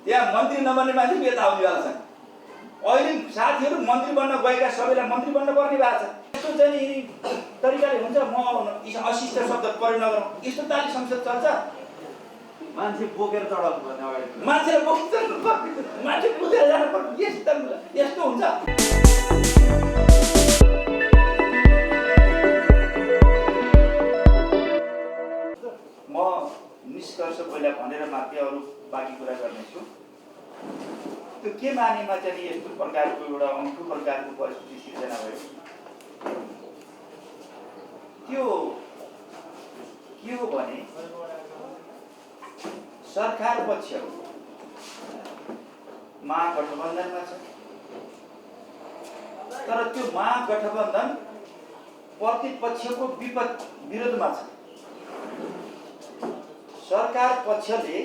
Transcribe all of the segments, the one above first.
यहाँ मन्त्री नबन्ने मान्छे यता आउनेवाला छन्। अहिले साथीहरू मन्त्री बन्न गएका सबैलाई मन्त्री बन्न पर्ने भएको छ। यस्तो चाहिँ यिनी तरिकाले हुन्छ। म अशिष्ट शब्द प्रयोग नगरौँ, यस्तो ताली संसद चल्छ। मान्छे बोकेर चढाउनु पर्ने अगाडि, मान्छेले बोकेर चढ्नु पर्ने, मान्छे कुदेर जानु पर्ने, यस्तो हुन्छ। म निष्कर्ष पहिला भनेर मात्रै अरू बाँकी कुरा गर्नेछु। त्यो के मानेमा चाहिँ यस्तो प्रकारको एउटा अङ्ठो प्रकारको परिस्थिति सिर्जना भयो। त्यो के हो भने सरकार पक्ष महागठबन्धनमा छ, तर त्यो महागठबन्धन प्रतिपक्षको विरोधमा छ। सरकार पक्षले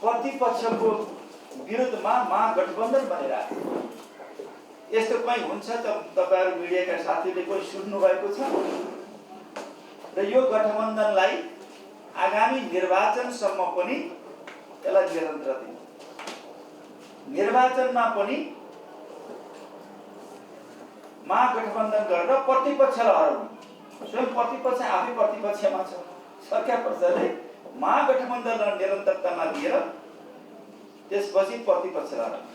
प्रतिपक्षको विरुद्धमा महागठबन्धन बनेर यस्तो कहीँ हुन्छ त तपाईहरु मिडियाका साथीले कोही सुन्नु भएको छ? र यो गठबन्धनलाई आगामी निर्वाचनसम्म पनि यसलाई निरन्तर दिनु, निर्वाचनमा पनि महागठबन्धन गरेर प्रतिपक्षलाई हराउनु। स्वयं प्रतिपक्ष आफै प्रतिपक्षमा छ। सरकार पक्षले महागठबन्धनलाई निरन्तरतामा दिएर त्यसपछि प्रतिपक्षलाई हराउनु।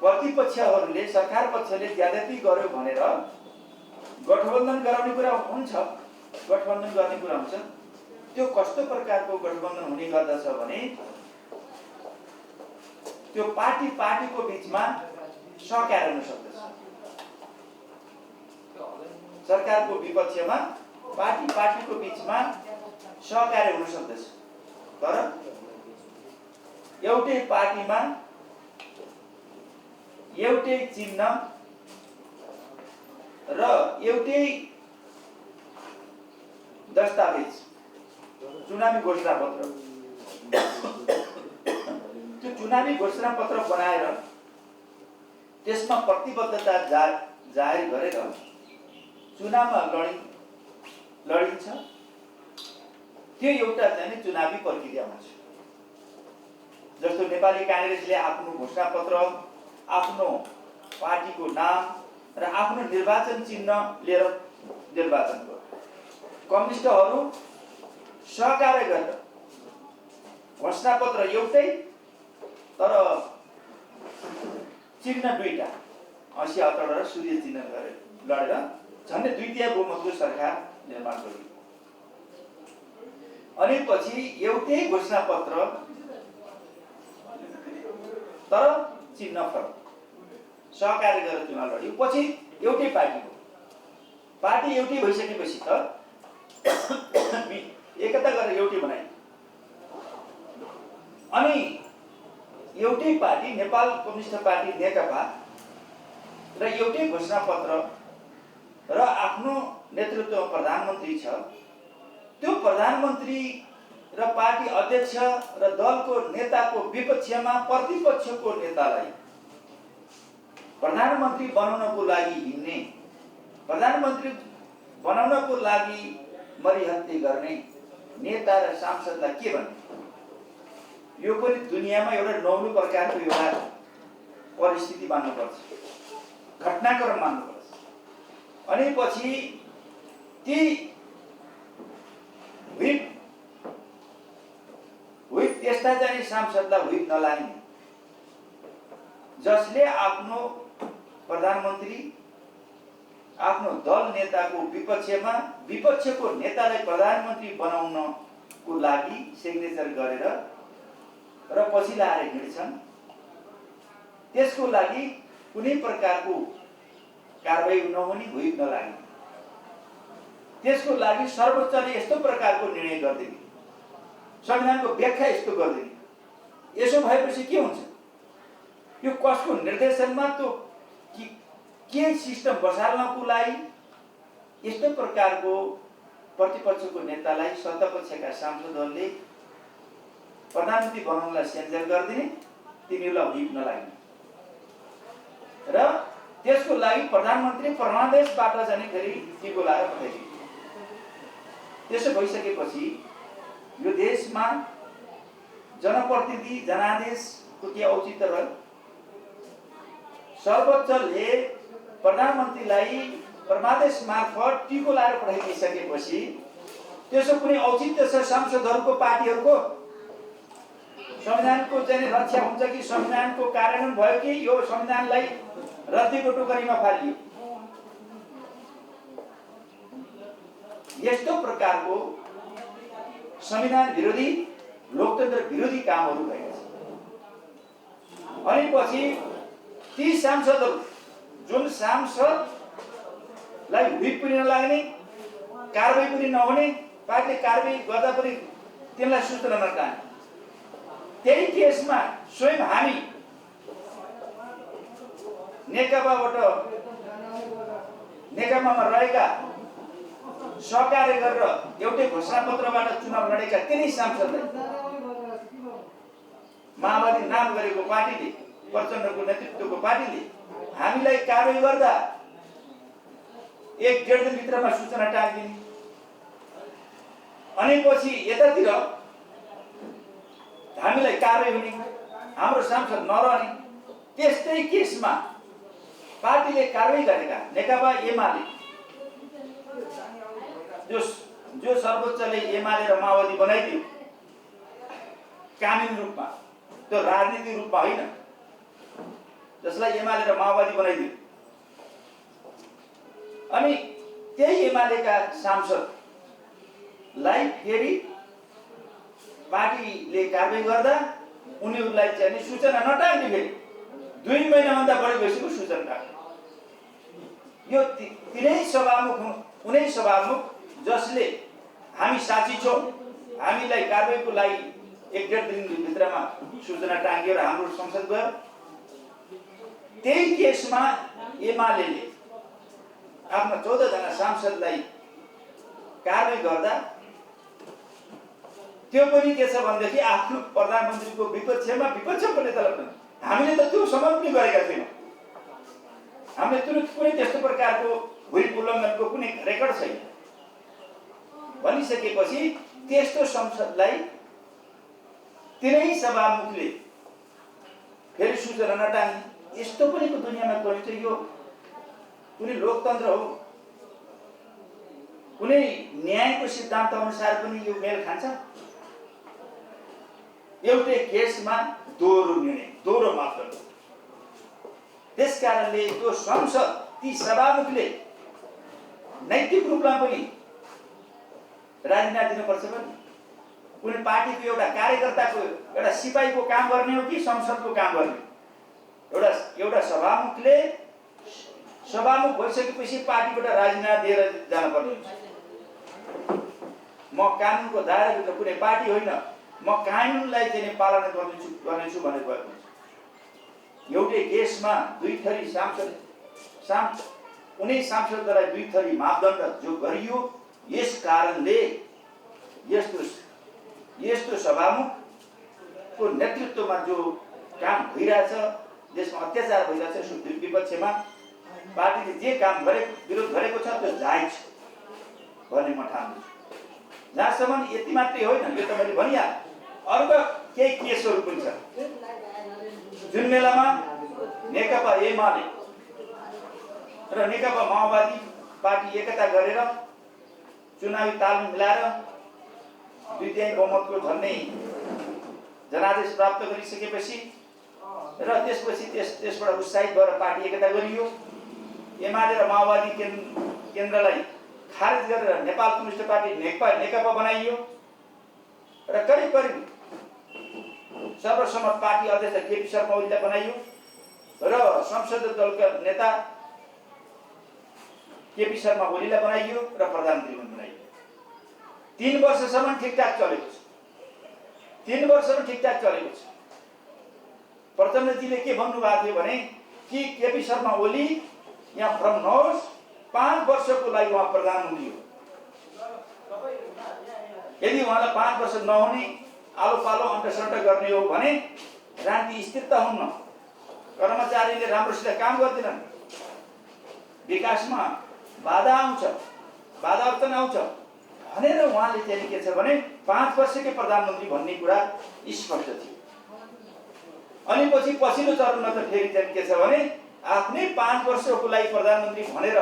प्रतिपक्षहरूले सरकार पक्षले ज्यादती गर्यो भनेर गठबन्धन गराउने कुरा हुन्छ, गठबन्धन गर्ने कुरा हुन्छ। त्यो कस्तो प्रकारको गठबन्धन हुने गर्दछ भने त्यो पार्टीको बीचमा सहकार्य हुन सक्दछ। सरकारको विपक्षमा पार्टीको बीचमा सहकार्य हुन सक्दछ, तर एउटै पार्टीमा एउटै चिन्ह र एउटै दस्तावेज चुनावी घोषणापत्र, त्यो चुनावी घोषणापत्र बनाएर त्यसमा प्रतिबद्धता जाहेर गरेर चुनावमा लडिन्छ। त्यो एउटा चाहिँ चुनावी प्रक्रिया हुन्छ। जस्तो नेपाली कांग्रेसले आफ्नो घोषणापत्र, आफ्नो पार्टीको नाम र आफ्नो निर्वाचन चिन्ह लिएर निर्वाचन गर्यो। कम्युनिस्टहरू सहकार्य गरेर घोषणापत्र एउटै तर चिन्ह दुईटा 80 र सूर्य चिन्ह गरेर लडेर झन्डै 2/3 बहुमतको सरकार निर्माण गरियो। अनि पछि एउटै घोषणापत्र तर चिन्ह फरक सहकार्य गरेर चुनाव लड्यो। पछि एउटै पार्टी एउटै भइसकेपछि त एकता गरेर एउटै बनायो। अनि एउटै पार्टी नेपाल कम्युनिस्ट पार्टी नेकपा र एउटै घोषणापत्र र आफ्नो नेतृत्वमा प्रधानमन्त्री छ। त्यो प्रधानमन्त्री र पार्टी अध्यक्ष र दलको नेताको विपक्षमा प्रतिपक्षको नेतालाई प्रधानमन्त्री बनाउनको लागि हिँड्ने, प्रधानमन्त्री बनाउनको लागि मरिहत्ते गर्ने नेता र सांसदलाई के भन्ने? यो पनि दुनियाँमा एउटा नौलो प्रकारको एउटा परिस्थिति मान्नुपर्छ, घटनाक्रम मान्नुपर्छ। अनि पछि ती व्हिप त्यस्ता चाहिँ सांसदलाई व्हिप नलाग्ने, जसले आफ्नो प्रधानमन्त्री आफ्नो दल नेताको विपक्षमा विपक्षको नेतालाई प्रधानमन्त्री बनाउनको लागि सिग्नेचर गरेर र पछि लाएर हिँड्छन्। त्यसको लागि कुनै प्रकारको कारबाही नहुने, व्हिप नलाग्ने, त्यसको लागि सर्वोच्चले यस्तो प्रकारको निर्णय गर्दिने, संविधानको व्याख्या यस्तो गर्दिने। यसो भएपछि के हुन्छ? यो कसको निर्देशनमा त्यो के सिस्टम बसाल्नको लागि यस्तो प्रकारको प्रतिपक्षको नेतालाई सत्तापक्षका सांसदहरूले प्रधानमन्त्री बनाउनलाई सेन्सर गरिदिने, तिनीहरूलाई व्हिप नलाग्ने र त्यसको लागि प्रधानमन्त्री परमादेशबाट जाने फेरि टिको लाएर पठाइदिने। त्यसो भइसकेपछि यो देशमा जनप्रतिनिधि जनादेशको के औचित्य रह्यो? सर्वोच्चले प्रधानमन्त्रीलाई परमादेश मार्फत टिको लाएर पठाइदिसकेपछि त्यसो कुनै औचित्य छ सांसदहरूको पार्टीहरूको? संविधानको चाहिँ रक्षा हुन्छ कि संविधानको कार्यान्वयन भयो कि यो संविधानलाई रद्दीको टोकरीमा फालियो? यस्तो प्रकारको संविधान विरोधी लोकतन्त्र विरोधी कामहरू भएका छन्। अनि पछि ती सांसदहरू जुन सांसदलाई व्हिप पनि नलाग्ने, कारबाही पनि नहुने, पार्टीले कारबाही गर्दा पनि तिनलाई सूचना नटार्ने, त्यही केसमा स्वयं हामी नेकपामा रहेका सहकार्य गरेर एउटै घोषणापत्रबाट चुनाव लडेका तिनै सांसदलाई माओवादी नाम गरेको पार्टीले, प्रचण्डको नेतृत्वको पार्टीले हामीलाई कारबाही गर्दा 1-1.5 दिनभित्रमा सूचना टालिदिने। अनि पछि यतातिर हामीलाई कारबाही हुने, हाम्रो सांसद नरहने। त्यस्तै केसमा पार्टीले कारबाही गरेका नेकपा एमाले जो सर्वोच्चले एमाले र माओवादी बनाइदियो कानुनी रूपमा, त्यो राजनीतिक रूपमा होइन, जसलाई एमाले र माओवादी बनाइदियो। अनि त्यही एमालेका सांसदलाई फेरि पार्टीले कारबाही गर्दा उनीहरूलाई चाहिँ सूचना नटार्ने, फेरि 2 महिनाभन्दा बढी भइसक्यो सूचना टार्ने। यो तिनै सभामुख, कुनै सभामुख जसले हामी साथी छौँ, हामीलाई कारबाहीको लागि 1-1.5 दिनभित्रमा सूचना टाँगियो र हाम्रो संसद गयो, त्यही केसमा एमालेले आफ्ना 14 जना सांसदलाई कारबाही गर्दा त्यो पनि के छ भनेदेखि आफ्नो प्रधानमन्त्रीको विपक्षको नेतालाई पनि हामीले त त्यो समर्थन पनि गरेका छैनौँ। हामीले कुनै त्यस्तो प्रकारको व्हिप उल्लङ्घनको कुनै रेकर्ड छैन भनिसकेपछि त्यस्तो संसदलाई तिनै सभामुखले फेरि सूचना नटार्ने, यस्तो पनि दुनियाँमा गरिन्छ। यो कुनै लोकतन्त्र हो? कुनै न्यायको सिद्धान्त अनुसार पनि यो मेल खान्छ? एउटै केसमा दोहोरो निर्णय, दोहोरो मापदण्ड। त्यसकारणले त्यो संसद, ती सभामुखले नैतिक रूपमा पनि राजीनामा दिनुपर्छ भने कुनै पार्टीको एउटा कार्यकर्ताको, एउटा सिपाहीको काम गर्ने हो कि संसदको काम गर्ने? एउटा सभामुखले सभामुख भइसकेपछि पार्टीबाट राजीनामा दिएर जानुपर्ने हुन्छ। म कानुनको दायराभित्र कुनै पार्टी होइन, म कानुनलाई चाहिँ पालना गर्नेछु भनेर गएको हुन्छ। एउटै केसमा 2 थरी कुनै सांसदलाई 2 थरी मापदण्ड जो गरियो, यस कारणले यस्तो सभामुखको नेतृत्वमा जो काम भइरहेछ, देशमा अत्याचार भइरहेछ, विपक्षमा पार्टीले जे काम विरोध गरेको छ त्यो जायज भन्ने म ठान्छु। जहाँसम्म यति मात्रै होइन, यो त मैले भनिहालेँ, अरूका केही केसहरू पनि छ जुन बेलामा नेकपा एमाले र नेकपा माओवादी पार्टी एकता गरेर चुनावी तालमेल मिलाएर 2/3 बहुमतको झन्डै जनादेश प्राप्त गरिसकेपछि र त्यसपछि त्यसबाट उत्साहित भएर पार्टी एकता गरियो। एमाले र माओवादी केन्द्रलाई खारेज गरेर नेपाल कम्युनिस्ट पार्टी नेकपा बनाइयो र करिब करिब सर्वसम्मत पार्टी अध्यक्ष केपी शर्मा ओलीलाई बनाइयो र संसदीय दलका नेता केपी शर्मा ओलीलाई बनाइयो र प्रधानमन्त्री पनि बनाइयो। 3 वर्षसम्म ठिकठाक चलेको छ। 3 वर्षसम्म ठिकठाक चलेको छ। प्रचण्डजीले के भन्नुभएको थियो भने कि केपी शर्मा ओली यहाँ फर्मनुहोस्, 5 वर्षको लागि उहाँ प्रधानमन्त्री हो। यदि उहाँलाई 5 वर्ष नहुने, आलो पालो अन्टसन्ट गर्ने हो भने राजनीति स्थिरता हुन्न, कर्मचारीले राम्रोसित काम गर्दैनन्, विकासमा बाधा आउँछ, बाधा अर्चन आउँछ, भनेर उहाँले चाहिँ के छ भने 5 वर्षकै प्रधानमन्त्री भन्ने कुरा स्पष्ट थियो। अनि पछिल्लो चरणमा त फेरि चाहिँ के छ भने आफ्नै 5 वर्षको लागि प्रधानमन्त्री भनेर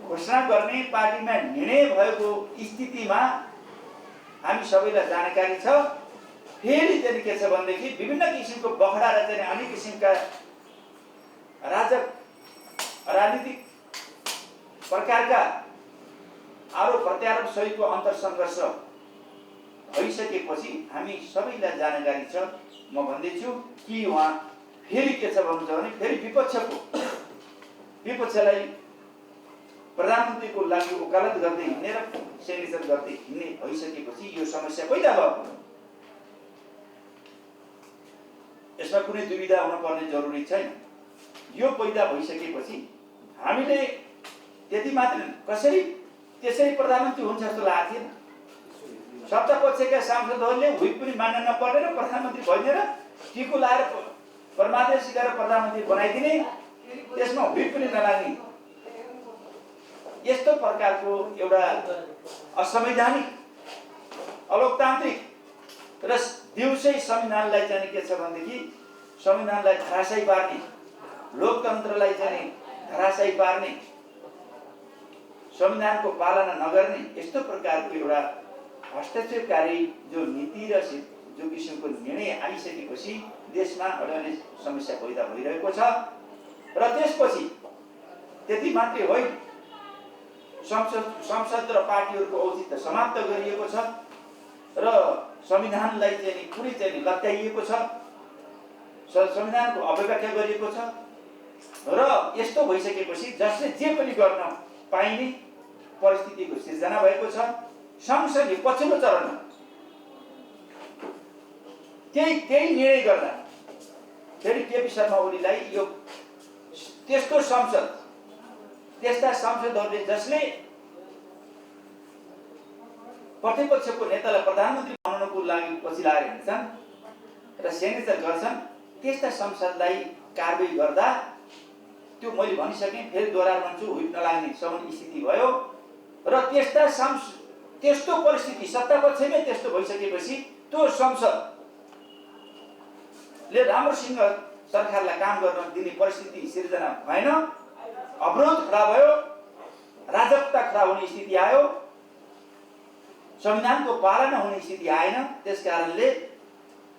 घोषणा गर्ने पार्टीमा निर्णय भएको स्थितिमा हामी सबैलाई जानकारी छ। फेरि चाहिँ के छ भनेदेखि विभिन्न किसिमको बखडा र चाहिँ अनेक किसिमका राजनीतिक प्रकारका आरोप प्रत्यारोप सहितको अन्तर्सङ्घर्ष भइसकेपछि हामी सबैलाई जानकारी छ। म भन्दैछु कि उहाँ फेरि के छ भन्नुहुन्छ भने फेरि विपक्षलाई प्रधानमन्त्रीको लागि वकालत गर्दै हिँड्ने र सेनेसर गर्दै हिँड्ने भइसकेपछि यो समस्या पैदा भयो। यसमा कुनै दुविधा हुन पर्ने जरुरी छैन। यो पैदा भइसकेपछि हामीले त्यति मात्र कसरी त्यसरी प्रधानमन्त्री हुन्छ जस्तो लागेको थिएन। सत्ता पक्षका सांसदहरूले हुइप पनि मान्न नपर्ने र प्रधानमन्त्री भइदिएर टिको लाएर परमादेश गरेर प्रधानमन्त्री बनाइदिने, त्यसमा हुइप पनि नलाग्ने, यस्तो प्रकारको एउटा असंवैधानिक अलोकतान्त्रिक र दिउँसै संविधानलाई चाहिँ के छ भनेदेखि संविधानलाई धराशायी पार्ने, लोकतन्त्रलाई चाहिँ धराशायी पार्ने, संविधानको पालना नगर्ने यस्तो प्रकारको एउटा हस्तक्षेपकारी जो नीति र जो किसिमको निर्णय आइसकेपछि देशमा अलिअलि समस्या पैदा भइरहेको छ। र त्यसपछि त्यति मात्रै होइन, संसद र पार्टीहरूको औचित्य समाप्त गरिएको छ र संविधानलाई चाहिँ पुरै चाहिँ लत्याइएको छ, संविधानको अपव्याख्या गरिएको छ। र यस्तो भइसकेपछि जसले जे पनि गर्न पाइने परिस्थितिको सिर्जना भएको छ। सँगसँगै पछिल्लो चरणमा त्यही निर्णय गर्दा फेरि केपी शर्मा ओलीलाई यो त्यस्ता सांसदहरूले जसले प्रतिपक्षको नेतालाई प्रधानमन्त्री बनाउनको लागि पछि लागेर हिँड्छन् र सेनेसर गर्छन्, त्यस्ता संसदलाई कारबाही गर्दा त्यो मैले भनिसकेँ, फेरि दोहोऱ्याएर भन्छु, हुइप नलाग्ने सम्म स्थिति भयो। र त्यस्तो परिस्थिति सत्ता पक्षमै त्यस्तो भइसकेपछि त्यो संसदले राम्रोसँग सरकारलाई काम गर्न दिने परिस्थिति सिर्जना भएन, अवरोध खडा भयो, राजकता खडा हुने स्थिति आयो, संविधानको पालना हुने स्थिति आएन। त्यसकारणले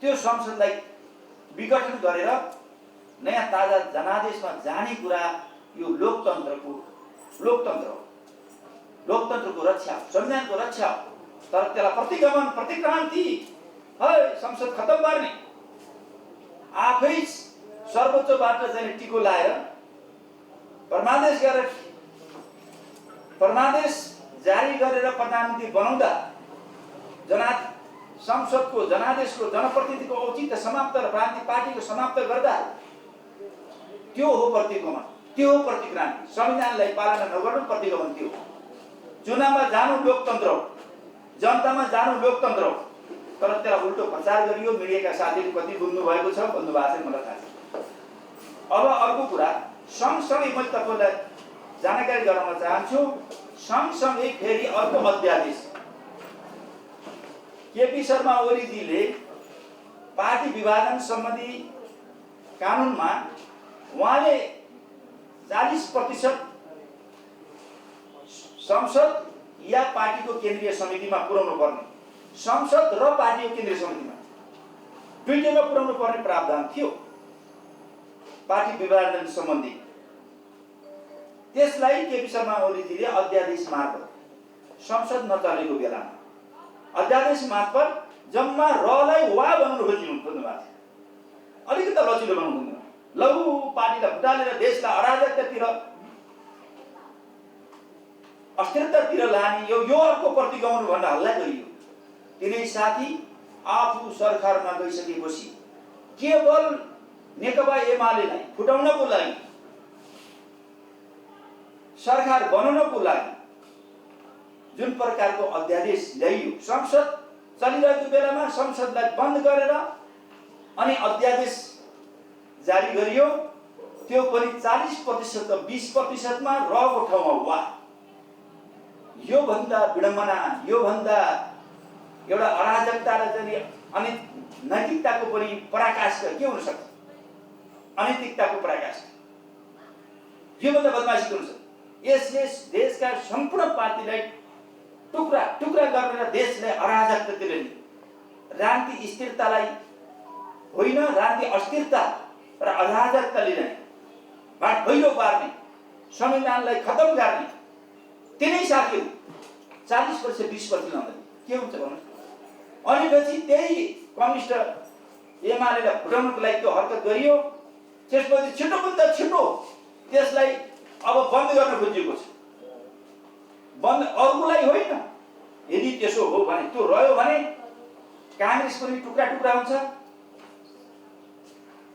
त्यो संसदलाई विघटन गरेर नयाँ ताजा जनादेशमा जाने कुरा यो लोकतन्त्रको रक्षा, संविधानको रक्षा। तर त्यसलाई प्रतिगमन प्रतिक्रान्ति संसद खत्म गर्ने, आफै सर्वोच्चबाट चाहिँ टिको लाएर परमादेश जारी गरेर प्रधानमन्त्री बनाउँदा संसदको जनादेशको जनप्रतिनिधिको औचित्य समाप्त र पार्टीको समाप्त गर्दा त्यो हो प्रतिगमन, त्यो हो प्रतिक्रान्ति। संविधानलाई पालना नगर्नु प्रतिगमन त्यो। चुनावमा जानु लोकतन्त्र हो, जनतामा जानु लोकतन्त्र हो। तर त्यसलाई उल्टो प्रचार गरियो। मिडियाका साथीले कति बुझ्नु भएको छ भन्नु भएको छ, मलाई थाहा छ। अब अर्को कुरा, सँगसँगै मैले तपाईँलाई जानकारी गराउन चाहन्छु, सँगसँगै फेरि अर्को अध्यादेश केपी शर्मा ओलीजीले पार्टी विभाजन सम्बन्धी कानुनमा उहाँले 40% संसद या पार्टीको केन्द्रीय समितिमा पुर्याउनु पर्ने, संसद र पार्टीको केन्द्रीय समितिमा दुईटैमा पुर्याउनु पर्ने प्रावधान थियो पार्टी विभाजन सम्बन्धी। त्यसलाई केपी शर्मा ओलीजीले अध्यादेश मार्फत संसद नचलेको बेलामा अध्यादेश मार्फत जम्मा रलाई वा बनाउनु खोजिनु भएको थियो। अलिकति लचिलो बनाउनु हुँदैन, लौ पार्टीलाई फुटालेर देशलाई अराजकतातिर अस्थिरतातिर लाने यो अर्को प्रतिगमन भनेर हल्ला गरियो। तिनै साथी आफू सरकारमा गइसकेपछि केवल नेकपा एमालेलाई फुटाउनको लागि, सरकार बनाउनको लागि जुन प्रकारको अध्यादेश ल्याइयो, संसद चलिरहेको बेलामा संसदलाई बन्द गरेर अनि अध्यादेश जारी गरियो, त्यो पनि 40% 20%मा रहेको ठाउँमा वा यो भन्दा विडम्बना, यो भन्दा एउटा अराजकता र चाहिँ अनि नैतिकताको पनि पराकाष्ठ के हुन सक्छ? अनैतिकताको पराकाष्ठ यो भन्दा बदमाशी हुन्छ। यसले देशका सम्पूर्ण पार्टीलाई टुक्रा टुक्रा गरेर देशलाई अराजकतातिर लिने, राजनीति स्थिरतालाई होइन, राजनीति अस्थिरता र अराजकता लिने, भाट भैलो पार्ने, संविधानलाई खत्म गर्ने तिनै साथीहरू 40 वर्ष 20 वर्ष लाउँदैन के हुन्छ भन्नु? अनि पछि त्यही कम्युनिस्ट एमालेलाई फुटाउनको लागि त्यो हरकत गरियो। त्यसपछि छिटोभन्दा छिटो त्यसलाई अब बन्द गर्न खोजिएको छ। बन्द अरूको लागि होइन। यदि त्यसो हो भने, त्यो रह्यो भने कांग्रेस पनि टुक्रा टुक्रा हुन्छ,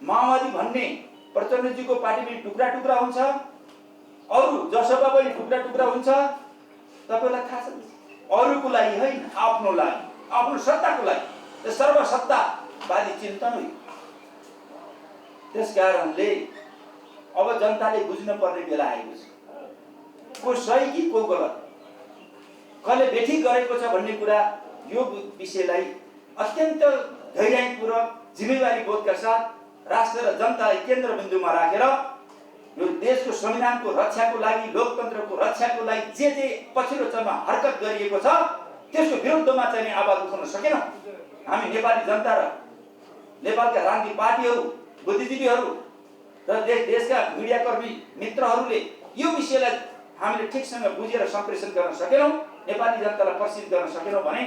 माओवादी भन्ने प्रचण्डजीको पार्टी पनि टुक्रा टुक्रा हुन्छ, अरू जसपा पनि टुक्रा टुक्रा हुन्छ। तपाईलाई थाहा छ, अरूको लागि होइन, आफ्नो लागि, आफ्नो सत्ताको लागि, सर्वसत्तावादी चिन्तन हो। त्यसकारणले अब जनताले बुझ्न पर्ने बेला आएको छ, को सही कि को गलत, कसले बेठिक गरेको छ भन्ने कुरा। यो विषयलाई अत्यन्त धैर्यपूर्वक जिम्मेवारी बोधका साथ राष्ट्र र जनतालाई केन्द्रबिन्दुमा राखेर यो देशको संविधानको रक्षाको लागि, लोकतन्त्रको रक्षाको लागि जे पछिल्लो चरणमा हरकत गरिएको छ त्यसको विरुद्धमा चाहिँ आवाज उठाउन सकेनौँ। हामी नेपाली जनता र नेपालका राजनीतिक पार्टीहरू, बुद्धिजीवीहरू र देशका मिडियाकर्मी मित्रहरूले यो विषयलाई हामीले ठिकसँग बुझेर सम्प्रेषण गर्न सकेनौँ, नेपाली जनतालाई प्रशिक्षित गर्न सकेनौँ भने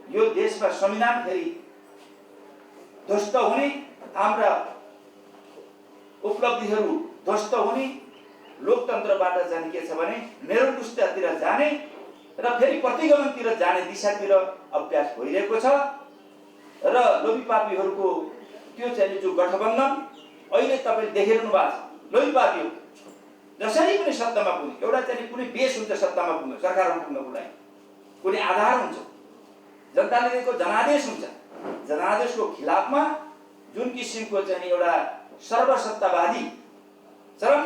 यो देशमा संविधान फेरि ध्वस्त हुने, हाम्रा उपलब्धिहरू ध्वस्त हुने, लोकतन्त्रबाट जाने के छ भने निरङ्कुशतातिर जाने र फेरि प्रतिगमनतिर जाने दिशातिर अभ्यास भइरहेको छ। र लोभीपापीहरूको त्यो चाहिँ जो गठबन्धन अहिले तपाईले देखिरहनु भएको छ, लोभीपापीहरू जसरी पनि सत्तामा पुग्ने, एउटा चाहिँ कुनै बेस हुन्छ सत्तामा पुग्न, सरकारमा पुग्नको लागि कुनै आधार हुन्छ, जनताले दिएको जनादेश हुन्छ। जनादेशको खिलाफमा जुन किसिमको चाहिँ एउटा सर्वसत्तावादी, चरम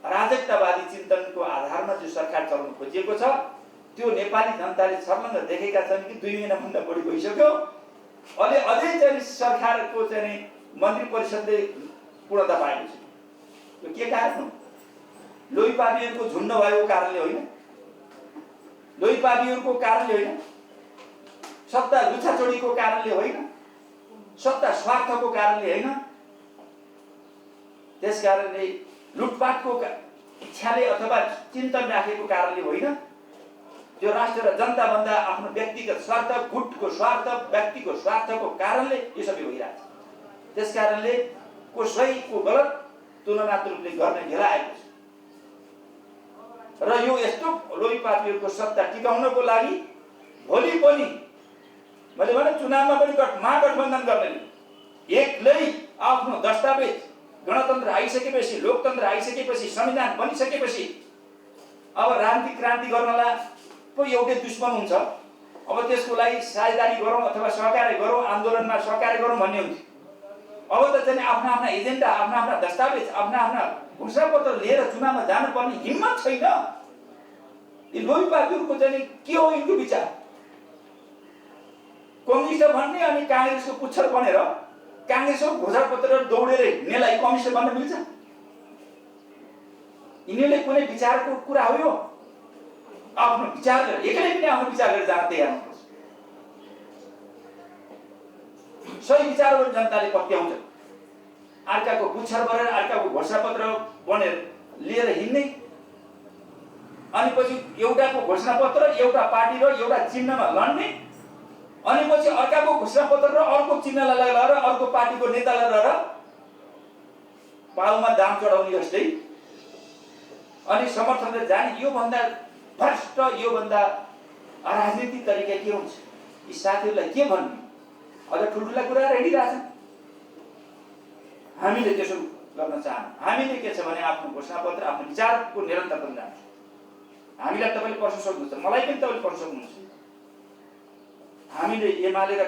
अराजकतावादी चिन्तनको आधारमा जो सरकार चलाउन खोजिएको छ त्यो नेपाली जनताले छर्लङ्ग देखेका छन् कि 2 महिनाभन्दा बढी भइसक्यो। अहिले अझै चाहिँ सरकारको चाहिँ मन्त्री परिषदले पूर्णता पाएको छ। यो के कारण हो? लोभीपापीहरूको झुन्ड भएको कारणले होइन, लोभीपापीहरूको कारणले होइन, सत्ता लुछाचोडीको कारणले होइन, सत्ता स्वार्थको कारणले होइन। त्यसकारणले लुटपाटको इच्छाले अथवा चिन्तन राखेको कारणले होइन। जो राष्ट्र र जनता भन्दा आफ्नो व्यक्तिगत स्वार्थ, गुटको स्वार्थ, व्यक्तिको स्वार्थको कारणले यो सबै भइरहेछ। त्यसकारणले को सही को गलत तुलनात्मक रूपले गर्ने बेला आएको छ। र यो यस्तो लोभीपापीहरूको सत्ता टिकाउनको लागि भोलि पनि मैले भने चुनावमा पनि महागठबन्धन गर्नेले एक्लै आफ्नो दस्तावेज गणतन्त्र आइसकेपछि, लोकतन्त्र आइसकेपछि, संविधान बनिसकेपछि अब राजनीतिक क्रान्ति गर्नलाई पो एउटै दुश्मन हुन्छ। अब त्यसको लागि साझेदारी गरौँ अथवा सहकार्य गरौँ, आन्दोलनमा सहकार्य गरौँ भन्ने हुन्छ। अब त चाहिँ आफ्ना आफ्ना एजेन्डा, आफ्ना आफ्ना दस्तावेज, आफ्ना आफ्ना घोषणापत्र लिएर चुनावमा जानुपर्ने हिम्मत छैन। यी लोभीपापीहरूको चाहिँ के हो यिनको विचार? कम्युनिस्ट भन्ने अनि कांग्रेसको पुच्छर बनेर कांग्रेसको घोषणापत्र दौडेर हिँड्नेलाई कम्युनिस्ट भन्न मिल्छ? यिनीहरूले कुनै विचारको कुरा हो यो? आफ्नो विचार गरेर एक्लै पनि आफ्नो विचार गरेर जान तयार हुनुहुन्छ। सही विचार पनि जनताले पत्याउँछ। अर्काको पुच्छर बनेर, अर्काको घोषणापत्र बनेर लिएर हिँड्ने, अनि पछि एउटाको घोषणापत्र, एउटा पार्टी र एउटा चिन्हमा लड्ने, अनि पछि अर्काको घोषणापत्र र अर्को चिन्हलाई लगाएर अर्को पार्टीको नेतालाई लगाएर पाउमा दाम चढाउने जस्तै अनि समर्थनले जाने। यो भन्दा भ्रष्ट, यो भन्दा अराजनीतिक तरिका के हुन्छ? यी साथीहरूलाई के भन्ने? अझ ठुल्ठुला कुरा हिँडिरहेछन्। हामीले त्यसो गर्न चाहन्न। हामीले के छ भने आफ्नो घोषणापत्र, आफ्नो विचारको निरन्तरता जान्छ। हामीलाई तपाईले प्रश्न सोध्नुहुन्छ, मलाई पनि तपाईले प्रश्न सोध्नुहुन्छ। हामीले एमाले र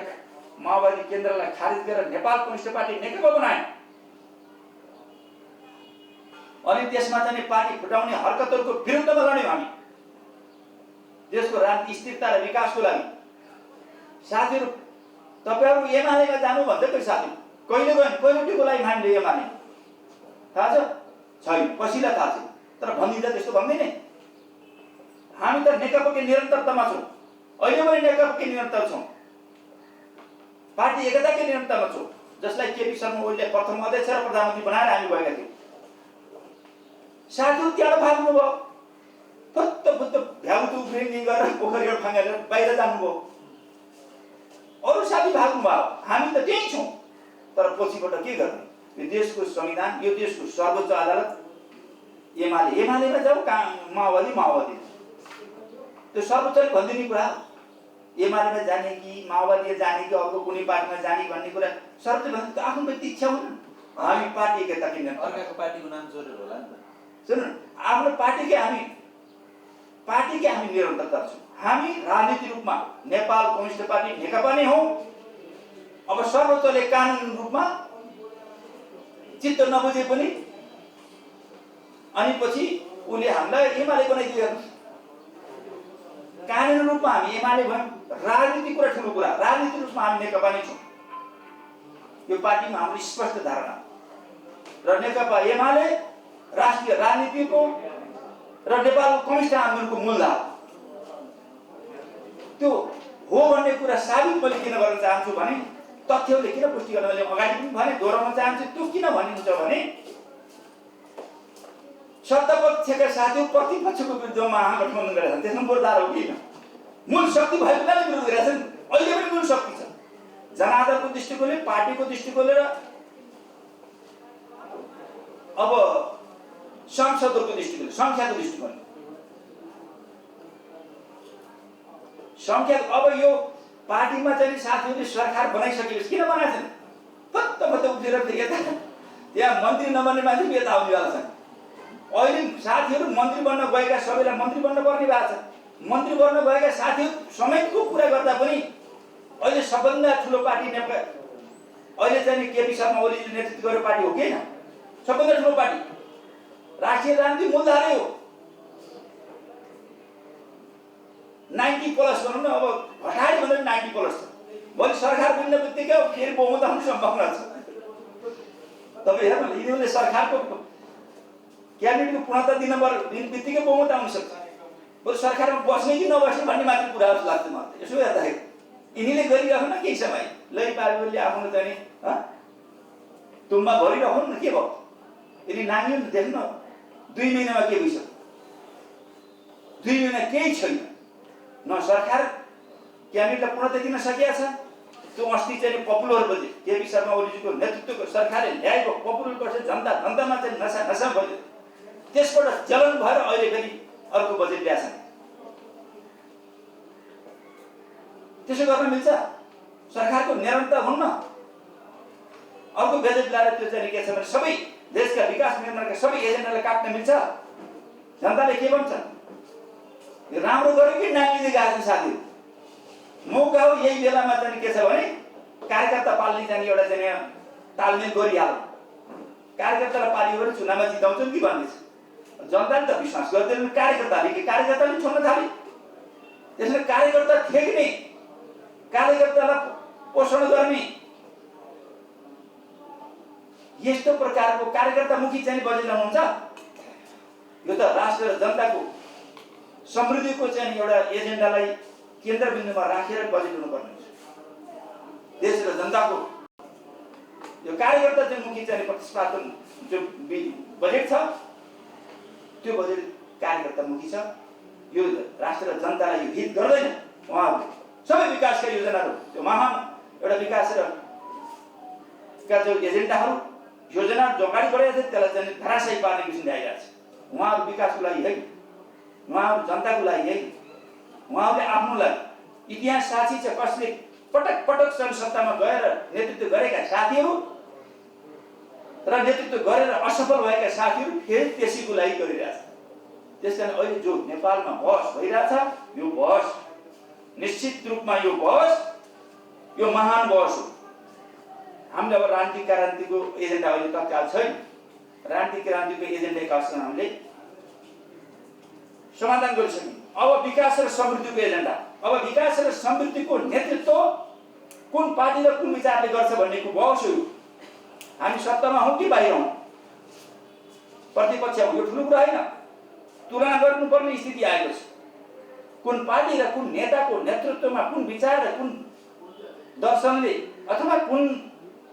माओवादी केन्द्रलाई खारिज गरेर नेपाल कम्युनिस्ट पार्टी नेकपा बनायो। अनि त्यसमा चाहिँ पार्टी फुटाउने हरकतहरूको विरुद्धमा लड्यौँ हामी। देशको राजनीतिक स्थिरता र विकासको लागि साथीहरू तपाईहरु एमालेमा जानु भन्दै कोही साथी कहिले गयो पहिलोटिको लागि हामीले एमाले थाहा छ छैन कसैलाई थाहा छैन तर भनिदिँदा त्यस्तो भन्दैन हामी त नेकपाकै निरन्तरतामा छौं अहिले पनि नेकपाकै निरन्तर छौं पार्टी एकताकै निरन्तरमा छौं जसलाई केपी शर्मा ओलीले प्रथम अध्यक्ष र प्रधानमन्त्री बनाएर हामी गएका थियौं साथीहरू त्यहाँ भाग्नु भयो फत्त फत्त भ्याउतु उफ्रिङ गरेर पोखरीबाट फाँगेर बाहिर जानुभयो अरू साथी भाग्नु भयो हामी त त्यही छौं तर पछिबाट के गर्ने यो देशको संविधान यो देशको सर्वोच्च अदालत एमालेमा जाऊ माओवादी त्यो सर्वोच्चले भनिदिने कुरा एमालेमा जाने कि माओवादी जाने कि अर्को कुनै पार्टीमा जाने भन्ने कुरा सर्वोच्चले भन्छ आफ्नो व्यक्ति इच्छा हुन् हामी पार्टी एकता किन अर्काको पार्टीको नाम जोडेर होला नि त सुन आफ्नो पार्टीकै हामी निरन्तरता छौं हामी राजनीतिक रूपमा नेपाल कम्युनिस्ट पार्टी नेकपा नै हौं अब सर्वोच्चले कानुन रूपमा चित्त नबुझे पनि अनि पछि उले हामीलाई एमाले बनाइदियो कानुन रूपमा हामी एमाले भयौं राजनीतिक कुरा ठुलो कुरा राजनीतिक रूपमा हामी नेकपा नै छौं यो पार्टीमा हाम्रो स्पष्ट धारणा र नेकपा एमाले राष्ट्रिय राजनीतिको र नेपालको कम्युनिस्ट आन्दोलनको मूलधार त्यो हो भन्ने कुरा साबित मैले किन गर्न चाहन्छु भने तथ्यले किन पुष्टि गर्न मैले अगाडि पनि भने दोहोऱ्याउन चाहन्छु त्यो किन भनिन्छ भने सत्तापक्षका साथीहरू प्रतिपक्षको विरुद्धमा महागठबन्धन गरेका छन् त्यसमा बोलदार हो कि मूल शक्ति भएको बेला विरोध गरेका छन् अहिले पनि मूल शक्ति छ जनाधारको दृष्टिकोणले पार्टीको दृष्टिकोणले र अब सांसदहरूको दृष्टिकोणले संख्याको दृष्टिकोणले संख्या अब यो पार्टीमा चाहिँ साथीहरूले सरकार बनाइसकेपछि किन बनाएछन् फत्त फत्त उठेर यता त्यहाँ मन्त्री नबन्ने मान्छे यता आउनेवाला छन् अहिले साथीहरू मन्त्री बन्न गएका सबैलाई मन्त्री बन्न पर्ने भएको छ मन्त्री बन्न गएका साथीहरू समेतको कुरा गर्दा पनि अहिले सबभन्दा ठुलो पार्टी नेपाल अहिले चाहिँ केपी शर्मा ओलीले नेतृत्व गरेको पार्टी हो कि हैन सबभन्दा ठुलो पार्टी राष्ट्रिय राजनीति मूलधारै हो 90 प्लस भनौँ न अब हटाइ भन्दा 90 प्लस छ भोलि सरकार बन्ने बित्तिकै फेरि बहुमत आउने सम्भावना छ तपाईँ हेर्नु यिनीहरूले सरकारको क्याबिनेटको पूर्णता दिन बित्तिकै बहुमत आउन सक्छ बरु सरकारमा बस्ने कि नबस्ने भन्ने मात्र कुरा जस्तो लाग्छ मलाई यसो हेर्दाखेरि यिनीले गरिराख्नु न केही समय लै पार्टीले आफ्नो चाहिँ तुम्बा भरिराख्नु न के भयो यदि नाङ्गियो नि देख्नु 2 महिनामा के भइसक्यो 2 महिना केही छैन न सरकार क्याबिनेटलाई पूर्णता दिन सकेका छ त्यो अस्ति चाहिँ पपुलर बजेट केपी शर्मा ओलीजीको नेतृत्वको सरकारले ल्याएको पपुलर बजेट जनतामा चाहिँ नसा बजेट त्यसबाट जलन भएर अहिले फेरि अर्को बजेट ल्याएछन् त्यसो गर्न मिल्छ सरकारको निरन्तर हुन्न अर्को बजेट ल्याएर त्यो चाहिँ के छ भने सबै देशका विकास निर्माणका सबै एजेन्डालाई काट्न मिल्छ जनताले के भन्छ राम्रो गर्यो कि नाङ्गिँदै गएको छ साथीहरू मौका हो यही बेलामा चाहिँ के छ भने कार्यकर्ता पाल्ने चाहिँ एउटा चाहिँ तालमेल गरिहाल कार्यकर्तालाई पालियो भने चुनावमा जिताउँछन् कि भन्ने छ जनताले त विश्वास गर्दैन कार्यकर्ताले छोड्न थाले त्यसैले कार्यकर्ता थेग्ने कार्यकर्तालाई पोषण गर्ने यस्तो प्रकारको कार्यकर्तामुखी चाहिँ बजेट ल्याउनुहुन्छ यो त राष्ट्र र जनताको समृद्धिको चाहिँ एउटा एजेन्डालाई केन्द्रबिन्दुमा राखेर बजेट हुनुपर्ने छ देश र जनताको यो कार्यकर्ता चाहिँ मुखी चाहिँ प्रतिस्पर्धा जो बजेट छ त्यो बजेट कार्यकर्ता मुखी छ यो राष्ट्र र जनतालाई यो हित गर्दैन उहाँहरूले सबै विकासका योजनाहरू त्यो महान एउटा विकास र का जो एजेन्डाहरू योजना जो अगाडि बढाइरहेको छ त्यसलाई चाहिँ धराशायी पार्ने किसिमले आइरहेको छ उहाँहरू विकासको लागि है उहाँहरू जनताको लागि है उहाँहरूले आफ्नो लागि इतिहास साक्षी छ कसले पटक पटक सत्तामा गएर नेतृत्व गरेका साथीहरू र नेतृत्व गरेर असफल भएका साथीहरू फेरि त्यसैको लागि गरिरहेछ त्यसकारण अहिले जो नेपालमा बहस भइरहेछ यो बहस निश्चित रूपमा यो बहस यो महान बहस हो हामीले अब राजनीतिक क्रान्तिको एजेन्डा अहिले तत्काल छैन राजनीतिक क्रान्तिको एजेन्डाका हामीले समाधान गरिसक्यौँ अब विकास र समृद्धिको एजेन्डा, अब विकास र समृद्धिको नेतृत्व कुन पार्टी र कुन विचारले गर्छ भन्नेको बहस हो। हामी सत्तामा हौँ कि बाहिर हौँ, प्रतिपक्ष हौँ, यो ठुलो कुरा होइन। तुलना गर्नुपर्ने स्थिति आएको छ। कुन पार्टी र कुन नेताको नेतृत्वमा कुन विचार र कुन दर्शनले अथवा कुन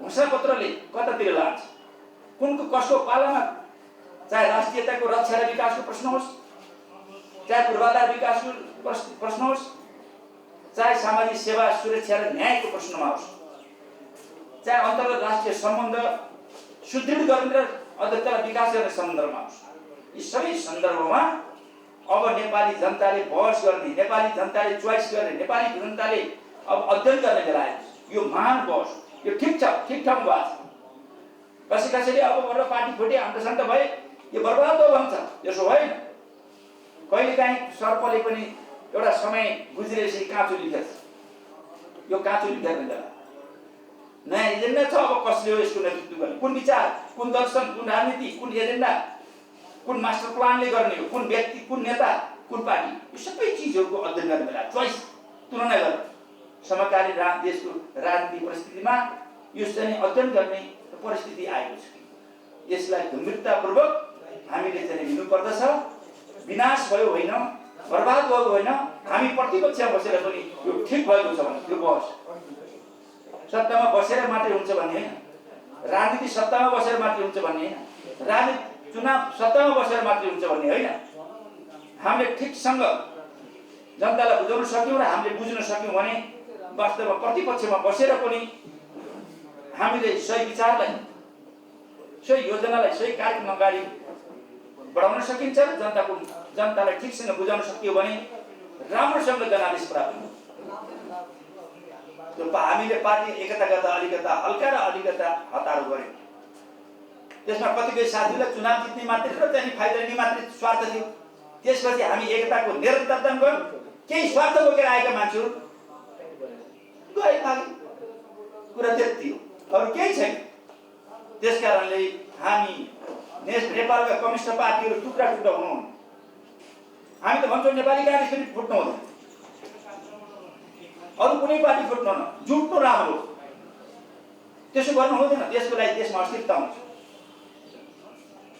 घोषणापत्रले कतातिर लान्छ, कुनको कसको पालामा, चाहे राष्ट्रियताको रक्षा र विकासको प्रश्न होस्, चाहे पूर्वाधार विकासको प्रश्न होस्, चाहे सामाजिक सेवा सुरक्षा र न्यायको प्रश्नमा होस्, चाहे अन्तर्राष्ट्रिय सम्बन्ध सुदृढ गर्ने र अध्यक्षलाई विकास गर्ने सन्दर्भमा होस्, यी सबै सन्दर्भमा अब नेपाली जनताले बहस गर्ने, नेपाली जनताले चोइस गर्ने, नेपाली जनताले अब अध्ययन गर्ने बेला आएको छ। यो महान बहस, यो ठिक छ, ठिक ठाउँ भएको छ। कसैले अब बल्ल पार्टी फुटे, अन्त भए, यो बर्बाद हो भन्छ। यसो होइन। कहिलेकाहीँ सर्पले पनि एउटा समय गुज्रेपछि काँचो लिखेछ। यो काँचो लिखेर बेला नयाँ एजेन्डा छ। अब कसले हो यसको नेतृत्व गर्ने, कुन विचार, कुन दर्शन, कुन राजनीति, कुन एजेन्डा, कुन मास्टर प्लानले गर्ने हो, कुन व्यक्ति, कुन नेता, कुन पार्टी, यो सबै चिजहरूको अध्ययन गर्ने बेला, चोइस, तुलना गरेर समकालीन देशको राजनीतिक परिस्थितिमा यो चाहिँ अध्ययन गर्ने परिस्थिति आएको छ। यसलाई गम्भीरतापूर्वक हामीले चाहिँ लिनुपर्दछ। विनाश भयो होइन, बर्बाद भयो होइन, हामी प्रतिपक्षमा बसेर पनि यो ठिक भएको छ भने त्यो बहस सत्तामा बसेर मात्रै हुन्छ भन्ने होइन, राजनीति सत्तामा बसेर मात्रै हुन्छ भन्ने होइन, राजनीति चुनाव सत्तामा बसेर मात्रै हुन्छ भन्ने होइन। हामीले ठिकसँग जनतालाई बुझाउन सक्यौँ र हामीले बुझ्न सक्यौँ भने वास्तवमा प्रतिपक्षमा बसेर पनि हामीले सही विचारलाई, सही योजनालाई, सही कार्यक्रम अगाडि बढाउन सकिन्छ र जनतालाई ठिकसँग बुझाउन सकियो भने राम्रोसँग जनादेश प्राप्त हुन्छ। हामीले पार्टी एकता गर्दा अलिकता हल्का र अलिकता हतारो गर्यो। त्यसमा कतिपय साथीलाई चुनाव जित्ने मात्रै र त्यहाँदेखि फाइदा लिने मात्रै स्वार्थ थियो। त्यसपछि हामी एकताको निरन्तरता गर्यौँ। केही स्वार्थ बोकेर आएका मान्छेहरू गए भागे, कुरा त्यति हो, अरू केही छैन। त्यसकारणले हामी नेपालका कम्युनिस्ट पार्टीहरू टुक्रा टुक्रा हुनु, हामी त भन्छौँ नेपाली काङ्ग्रेस पनि फुट्नु हुँदैन, अरू कुनै पार्टी फुट्नु न, जुट्नु राम्रो, त्यसो गर्नु हुँदैन। त्यसको लागि देशमा अस्थिरता हुन्छ।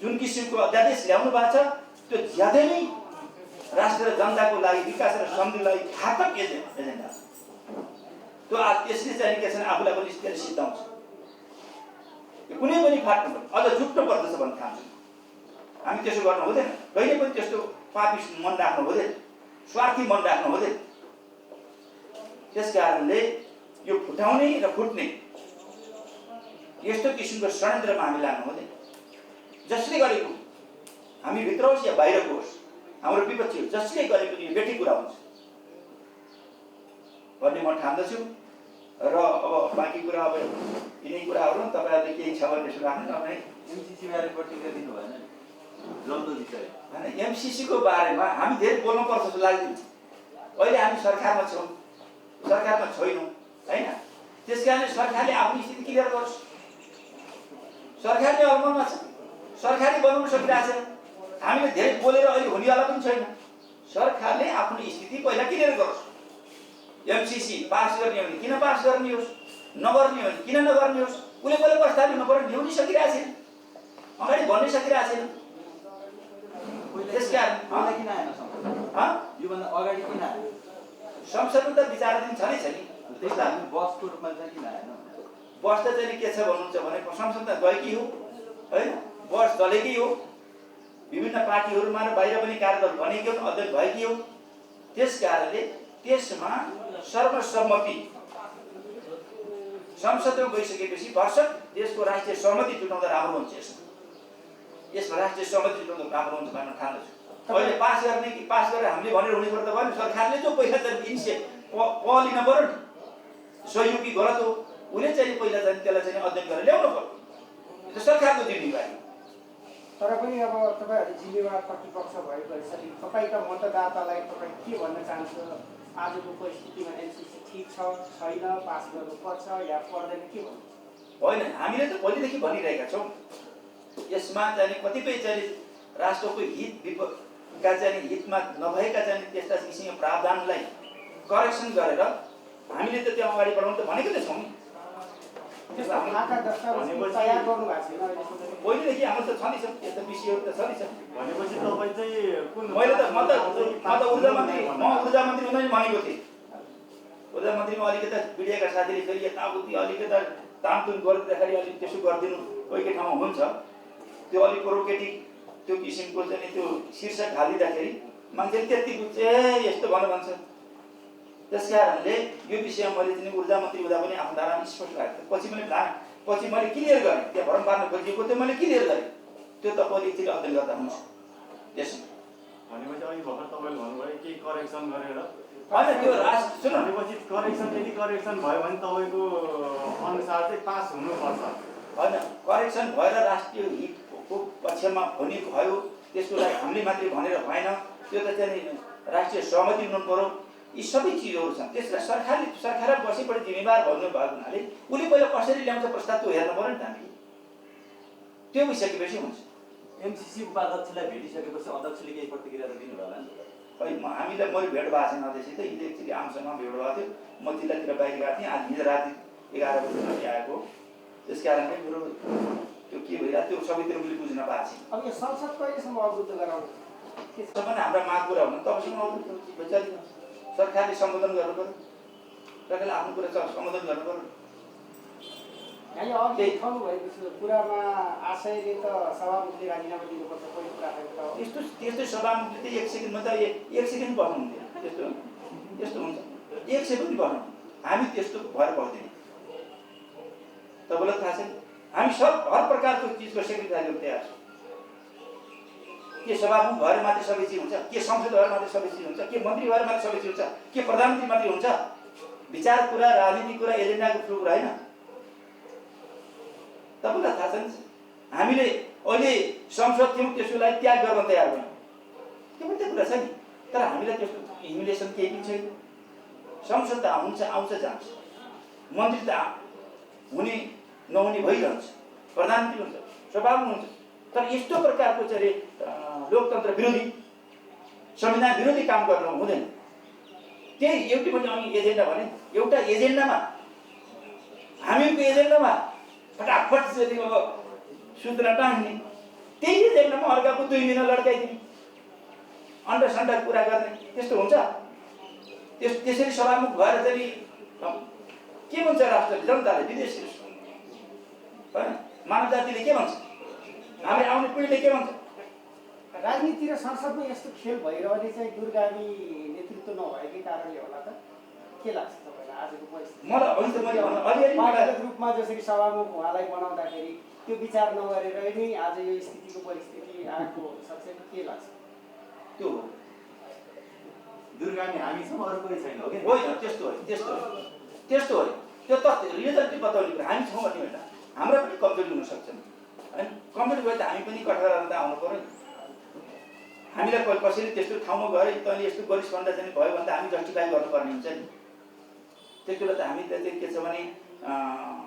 जुन किसिमको अध्यादेश ल्याउनु भएको छ त्यो ज्यादै नै राष्ट्र र जनताको लागि, विकास र समृद्धिको लागि घातक एजेन्डा त्यो त्यसले चाहिँ के छ आफूलाई पनि त्यसले सिद्धाउँछ। कुनै पनि फाट्नु अझ जुट्नु पर्दछ भन्ने ठान्छु। हामी त्यसो गर्नु हुँदैन। कहिले पनि त्यस्तो पापी मन राख्नु हुँदैन, स्वार्थी मन राख्नु हुँदैन। त्यसकारणले यो फुटाउने र फुट्ने यस्तो किसिमको षड्यन्त्रमा हामी लाग्नु हुँदैन। जसले गरेको, हामी भित्र होस् या बाहिरको होस्, हाम्रो विपक्षी जसले गरेको यो बेठी कुरा हुन्छ भन्ने म ठान्दछु। र अब बाँकी कुरा अब यिनै कुराहरू तपाईँहरूले केही छ भने यसो राख्नु न। एमसीसी बारे प्रतिक्रिया दिनु भएन नि, लम्दो विषय होइन। एमसीसीको बारेमा हामी धेरै बोल्नुपर्छ जस्तो लाग्दैन। अहिले हामी सरकारमा छौँ, सरकारमा छैनौँ होइन। त्यस कारणले सरकारले आफ्नो स्थिति क्लियर गर्छ। सरकारले अमलमा छ, सरकारले बनाउन सकिरहेको छ। हामीले धेरै बोलेर अहिले हुनेवाला पनि छैन। सरकारले आफ्नो स्थिति पहिला क्लियर गर्छ। एमसीसी पास गर्ने हो भने किन पास गर्ने होस्, नगर्ने हो भने किन नगर्ने होस्, उसले पहिला प्रस्ताव लिनु पर्यो। ल्याउनै सकिरहेको छैन, अगाडि बढ्नै सकिरहेको छैन। त्यसकारण किन आएन योभन्दा अगाडि किन आएन? संसदमा त विचाराधीन छँदै छ नि। त्यस्ता बसको रूपमा चाहिँ किन आएन? बस त चाहिँ के छ भन्नुहुन्छ भने संसदमा गएकै हो होइन, बस चलेकै हो, विभिन्न पार्टीहरूमा र बाहिर पनि कार्यदल बनेकै हो, अध्ययन भएकै हो। त्यस कारणले त्यसमा सर्वसम्मति संसदमा गइसकेपछि भर्सक देशको राष्ट्रिय सहमति जुटाउँदा राम्रो हुन्छ। यसमा राष्ट्रिय सहमति जुटाउँदा राम्रो हुन्छ भन्न ठान्दछु। अहिले पास गर्ने कि पास गरेर हामीले भनेर हुने कुरो त भयो नि। सरकारले जो पहिला चाहिँ लिन पर्यो नि, सही हो कि गलत हो, उसले चाहिँ पहिला चाहिँ त्यसलाई चाहिँ अध्ययन गरेर ल्याउनु पर्यो। त्यो सरकारको जिम्मेवारी। तर पनि अब तपाईँहरू जिम्मेवार प्रतिपक्ष भएपछि तपाईँका मतदातालाई तपाईँ के भन्न चाहन्छ? आजको परिस्थितिमा एमसीसी ठिक छ छैन, पास गर्नुपर्छ या पर्दैन, के भन्नुहुन्छ? होइन, हामीले त पहिलेदेखि भनिरहेका छौँ। यसमा चाहिँ कतिपय चाहिँ राष्ट्रको हित का चाहिँ हितमा नभएका चाहिँ त्यस्ता किसिमका प्रावधानलाई करेक्सन गरेर हामीले त त्यो अगाडि बढाउनु त भनेको त छौँ नि। त्यस्तो खाका दस्तावेज तयार गर्नु भएको छैन अहिलेसम्म। पहिलेदेखि हाम्रो त छँदैछ, यस्तो विषयहरू त छँदैछ। भनेपछि तपाईँ चाहिँ कुन मैले त म ऊर्जा मन्त्री हुँदै भनेको थिएँ। ऊर्जा मन्त्रीमा अलिकति मिडियाका साथीले फेरि यताउति अलिकति तामतुम गर्दाखेरि अलिक त्यसो गरिदिनु कोही कोही ठाउँमा हुन्छ। त्यो अलिक प्रोभोकेटिभ त्यो किसिमको चाहिँ त्यो शीर्षक हालिदिँदाखेरि मान्छेले त्यति बुझ्छ, ए यस्तो भन्छ। त्यस कारणले यो विषयमा मैले चाहिँ ऊर्जा मन्त्री हुँदा पनि आफ्नो धारणा स्पष्ट राखेको थिएँ। पछि मैले क्लियर गरेँ, त्यहाँ भरम पार्न खोजिएको थियो, मैले क्लियर गरेँ। त्यो तपाईँले एकचोटि अध्ययन गर्दा हुन्छ त्यसमा। भनेपछि अघि भर्खर तपाईँले भन्नुभयो केही करेक्सन गरेर होइन त्यो राष्ट्र सुन, भनेपछि यदि करेक्सन भयो भने तपाईँको अनुसार चाहिँ पास हुनुपर्छ। होइन करेक्सन भएर राष्ट्रिय हितको पक्षमा हुने भयो, त्यसको लागि हामीले मात्रै भनेर भएन, त्यो त चाहिँ राष्ट्रिय सहमति हुनु पर्यो। यी सबै चिजहरू छन्, त्यसलाई सरकारले बसेपछि जिम्मेवार भन्नु भएको हुनाले उसले पहिला कसरी ल्याउँछ प्रस्ताव त्यो हेर्नु पर्यो नि त हामीले। त्यो भइसकेपछि हुन्छ। एमसिसी उपाध्यक्षलाई भेटिसकेपछि अध्यक्षले केही प्रतिक्रिया त दिनु होला नि? खै हामीलाई मैले भेट भएको छैन अध्यक्ष, हिजो एकचोटि आमसँग भेट भएको थियो, म जिल्लातिर बाहिर गएको थिएँ। आज हिजो राति 11 बजी आएको, त्यस कारणले मेरो त्यो के भइरहेको त्यो सबैतिर मैले बुझ्न पाएको छैन। अब यो संसद कहिलेसम्म अवरुद्ध गराउनु के छ? पनि हाम्रा माग कुरा हुन तबसम्म अवरुद्ध सरकारले सम्बोधन गर्नु पर्यो, सरकारले आफ्नो कुरा सम्बोधन गर्नु पर्यो। यहाँ अघि देखाउनु भएको कुरामा आशयले त सभामुखले राजीनामा दिनुपर्छ पहिलो कुरा त त्यस्तो सभामुखले त 1 सेकेन्डमा त 1 सेकेन्ड बस्नु हुन्थ्यो। त्यस्तो हुन्छ 1 सेकेन्ड बस्नु, हामी त्यस्तो भएर बस्दैन। तपाईँलाई थाहा छैन, हामी हर प्रकारको चिजको सेक्रिफाइस गर्न तयार छौँ। के सभामुख भएर मात्रै सबै चिज हुन्छ, के संसद भएर मात्रै सबै चिज हुन्छ, के मन्त्री भएर मात्रै सबै चिज हुन्छ, के प्रधानमन्त्री मात्रै हुन्छ? विचार कुरा, राजनीति कुरा, एजेन्डाको ठुलो कुरा होइन। तपाईँलाई थाहा छैन, हामीले अहिले संसद थियौँ, त्यसलाई त्याग गर्न तयार भयौँ, त्यो पनि त कुरा छ नि। तर हामीलाई त्यस्तो ह्युमिलेसन केही पनि छैन। संसद त आउँछ जान्छ, मन्त्री त हुने नहुने भइरहन्छ, प्रधानमन्त्री हुन्छ, सभामुख हुन्छ। तर यस्तो प्रकारको चाहिँ लोकतन्त्र विरोधी, संविधान विरोधी काम गर्नु हुँदैन। त्यही एउटै पनि अनि एजेन्डा भने एउटा एजेन्डामा हामीको एजेन्डामा फटाफट चाहिँ अब सूचना टाँग्ने, त्यही एजेन्डामा अर्काको 2 महिना लड्काइदिने, अन्डा कुरा गर्ने, त्यस्तो हुन्छ? त्यसरी सभामुख भएर चाहिँ के भन्छ राष्ट्रले, जनताले, विदेशीले, होइन मानव जातिले के भन्छ, हामीले आउने पिँढीले के भन्छ? राजनीति र संसदमा यस्तो खेल भइरहने चाहिँ दूरगामी नेतृत्व नभएकै कारणले होला त? के लाग्छ तपाईँलाई आजको परिस्थिति? मलाई होइन त मैले अलिअलि पार्टीगत रूपमा जसरी सभामुख उहाँलाई बनाउँदाखेरि त्यो विचार नगरेर नै आज यो स्थितिको परिस्थिति आएको सक्छ के लाग्छ? त्यो दूरगामी हामीसँग अरू कोही छैन हो कि? होइन, त्यस्तो होइन। त्यो तथ्य रिजल्ट बताउने कुरा हामी छौँ भन्ने होइन, हाम्रा पनि कमजोरी हुन सक्छन् होइन। कमजोरी भयो त हामी पनि कठोर आउनु पर्यो नि। हामीलाई कसैले त्यस्तो ठाउँमा गएर तैँले यस्तो गरिस् भन्दा चाहिँ भयो भने त हामी जस्टिफाई गर्नुपर्ने हुन्छ नि। त्यति बेला त हामी चाहिँ के छ भने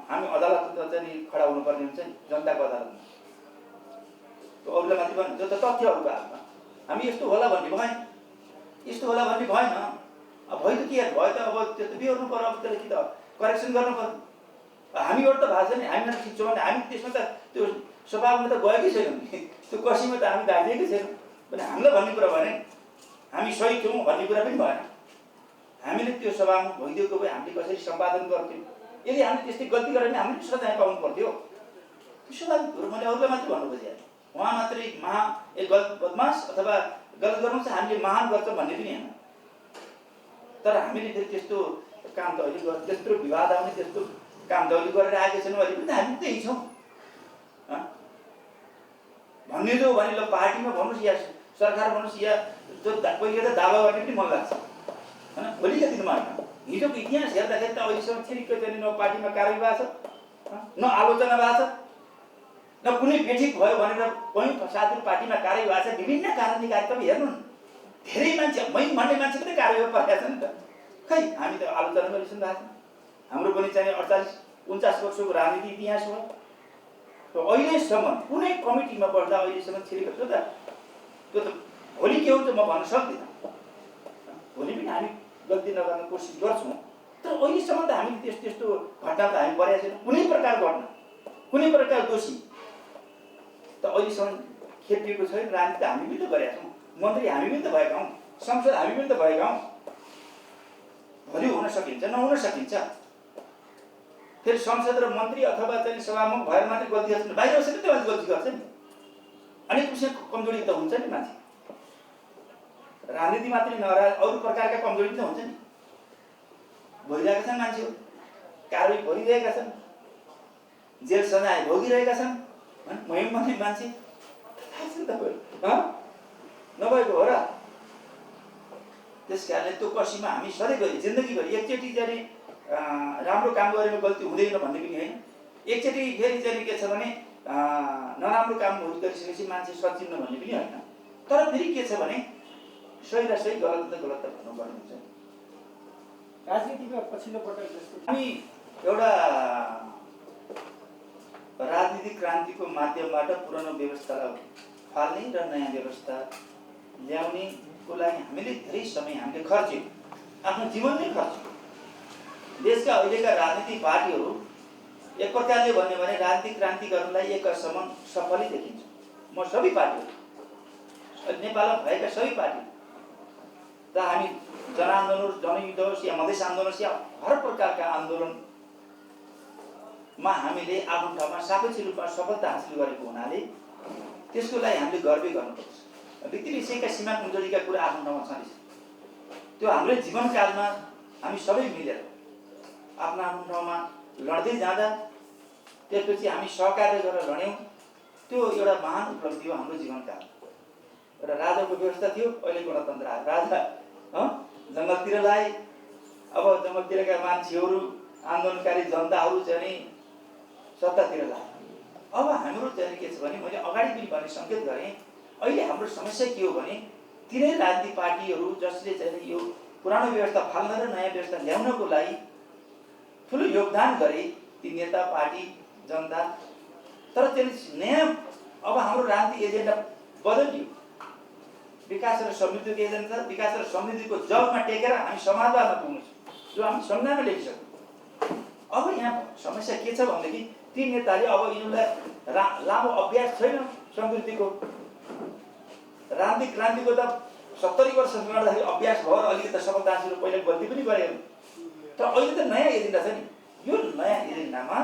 हामी अदालत चाहिँ खडा हुनुपर्ने हुन्छ नि, जनताको अदालतमा। त्यो अरूलाई माथि भन्नु जो त तथ्यहरूको हातमा हामी यस्तो होला भन्ने भएन, यस्तो होला भन्ने भएन। अब भयो त के भयो त अब त्यो त बिहोर्नु पर्यो, अब त्यसलाई कि त करेक्सन गर्नु पर्यो। हामीबाट त भएको छ नि, हामीलाई ठिक छ भने हामी त्यसमा त त्यो स्वभावमा त गएकै छैनौँ नि, त्यो कसैमा त हामी दाजिएकै छैनौँ भने हामीलाई भन्ने कुरा भएन, हामी सही थियौँ भन्ने कुरा पनि भएन। हामीले त्यो सभामुख भइदिएको भए हामीले कसरी सम्पादन गर्थ्यौँ? यदि हामीले त्यस्तै गल्ती गरेर हामीले पनि सजाय पाउनु पर्थ्यो। त्यो स्वाभाविक मैले अरूलाई मात्रै भन्नु खोजेँ, उहाँ मात्रै गलत बदमास अथवा गलत गर्नु चाहिँ हामीले महान गर्छौँ भन्ने पनि होइन। तर हामीले फेरि त्यस्तो काम त अहिले त्यत्रो विवाद आउने त्यस्तो काम त अहिले गरेर आएकै छैनौँ, अहिले पनि त हामी त्यही छौँ भन्ने जो भने ल पार्टीमा भन्नुहोस् या सरकार भन्नुहोस् या जो पहिले त दावा गर्ने पनि मन लाग्छ होइन। भोलिका दिनमा होइन, हिजोको इतिहास हेर्दाखेरि त अहिलेसम्म छिरिक्क चाहिँ न पार्टीमा कारवाही भएको छ, न आलोचना भएको छ, न कुनै बेठिक भयो भनेर कहीँ साथीहरू पार्टीमा कारवाही भएको छ। विभिन्न कारणले कार्यक्रम हेर्नु न, धेरै मान्छे भन्ने मान्छे पनि कारवाही परेको छ नि त। खै हामी त आलोचना गरिसक्नु भएको छ। हाम्रो पनि चाहिँ 48-49 वर्षको राजनीति इतिहास हो। अहिलेसम्म कुनै कमिटीमा बस्दा अहिलेसम्म छिरेको त्यो त भोलि के हुन्छ म भन्न सक्दिनँ। भोलि पनि हामी गल्ती नगर्ने कोसिस गर्छौँ, तर अहिलेसम्म त हामीले त्यस्तो घटना त हामी परेका छैनौँ। कुनै प्रकारको घटना, कुनै प्रकार दोषी त अहिलेसम्म खेपिएको छैन। राजनीति हामी पनि त गरेका छौँ, मन्त्री हामी पनि त भएका हौँ, संसद हामी पनि त भएका हौँ। भोलि हुन सकिन्छ, नहुन सकिन्छ। फेरि संसद र मन्त्री अथवा चाहिँ सभामुख भएर मात्रै गल्ती गर्छ, बाहिर बसेर त मान्छे गल्ती गर्छ नि। अनेक किसिमको कमजोरी त हुन्छ नि मान्छे, राजनीति मात्रै नभएर अरू प्रकारका कमजोरी त हुन्छ नि। भइरहेका छन् मान्छेहरू, कारवाही भइरहेका छन्, जेल सजाय भोगिरहेका छन्। महिम भन्ने मान्छे थाहा छ नि तपाईँहरू, नभएको हो र। त्यस कारणले त्यो कसीमा हामी सधैँभरि जिन्दगीभरि एकचोटि चाहिँ राम्रो काम गरेको गल्ती हुँदैन भन्ने पनि होइन। एकचोटि फेरि चाहिँ के छ भने नराम्रो काम गरिसकेपछि मान्छे सचिन्न भन्ने पनि होइन। तर फेरि के छ भने सही र सही, गलत त गलत त भन्नुपर्ने हुन्छ। राजनीतिमा पछिल्लो पटक जस्तो हामी एउटा राजनीतिक क्रान्तिको माध्यमबाट पुरानो व्यवस्थालाई फाल्ने र नयाँ व्यवस्था ल्याउनेको लागि हामीले धेरै समय हामीले खर्च्यौँ, आफ्नो जीवन नै खर्च्यौँ। देशका अहिलेका राजनीतिक पार्टीहरू एक प्रकारले भन्यो भने राजनीतिक क्रान्ति गर्नलाई एक असम्म सफलै देखिन्छ। म सबै पार्टीहरू, नेपालमा भएका सबै पार्टी त हामी जनआन्दोलन, जनयुद्ध होस् या मधेस आन्दोलन होस् या हर प्रकारका आन्दोलनमा हामीले आफ्नो ठाउँमा सापेक्ष रूपमा सफलता हासिल गरेको हुनाले त्यसको लागि हामीले गर्वै गर्नुपर्छ। व्यक्ति विषयका सीमा कमजोरीका कुरा आफ्नो ठाउँमा छन्, त्यो हाम्रो जीवनकालमा हामी सबै मिलेर आफ्नो आफ्नो ठाउँमा लड्दै जाँदा त्यसपछि हामी सहकार्य गरेर लड्यौँ। त्यो एउटा महान उपलब्धि हो हाम्रो जीवनकाल। एउटा राजाको व्यवस्था थियो, अहिले गणतन्त्र आयो। राजा जङ्गलतिर लाए, अब जङ्गलतिरका मान्छेहरू, आन्दोलनकारी जनताहरू चाहिँ सत्तातिर लाए। अब हाम्रो चाहिँ के छ भने मैले अगाडि पनि भन्ने सङ्केत गरेँ, अहिले हाम्रो समस्या के हो भने तिनै राजनीतिक पार्टीहरू जसले चाहिँ यो पुरानो व्यवस्था फाल्न र नयाँ व्यवस्था ल्याउनको लागि ठुलो योगदान गरे, ती नेता, पार्टी, जनता। तर त्यसले नयाँ अब हाम्रो राजनीतिक एजेन्डा बदलियो। विकास र समृद्धिको एजेन्डा, विकास र समृद्धिको जगमा टेकेर हामी समाजवादमा पुग्नु छ, जो हामी संविधानमा लेखिसक्यौँ। अब यहाँ समस्या के छ भनेदेखि ती नेताले अब यिनीहरूलाई लामो अभ्यास छैन समृद्धिको। राजनीतिक क्रान्तिको त 70 वर्ष गर्दाखेरि अभ्यास भयो, अलिकति सफलता हासिल, पहिला गल्ती पनि गरेको। तर अहिले त नयाँ एजेन्डा छ नि। यो नयाँ एजेन्डामा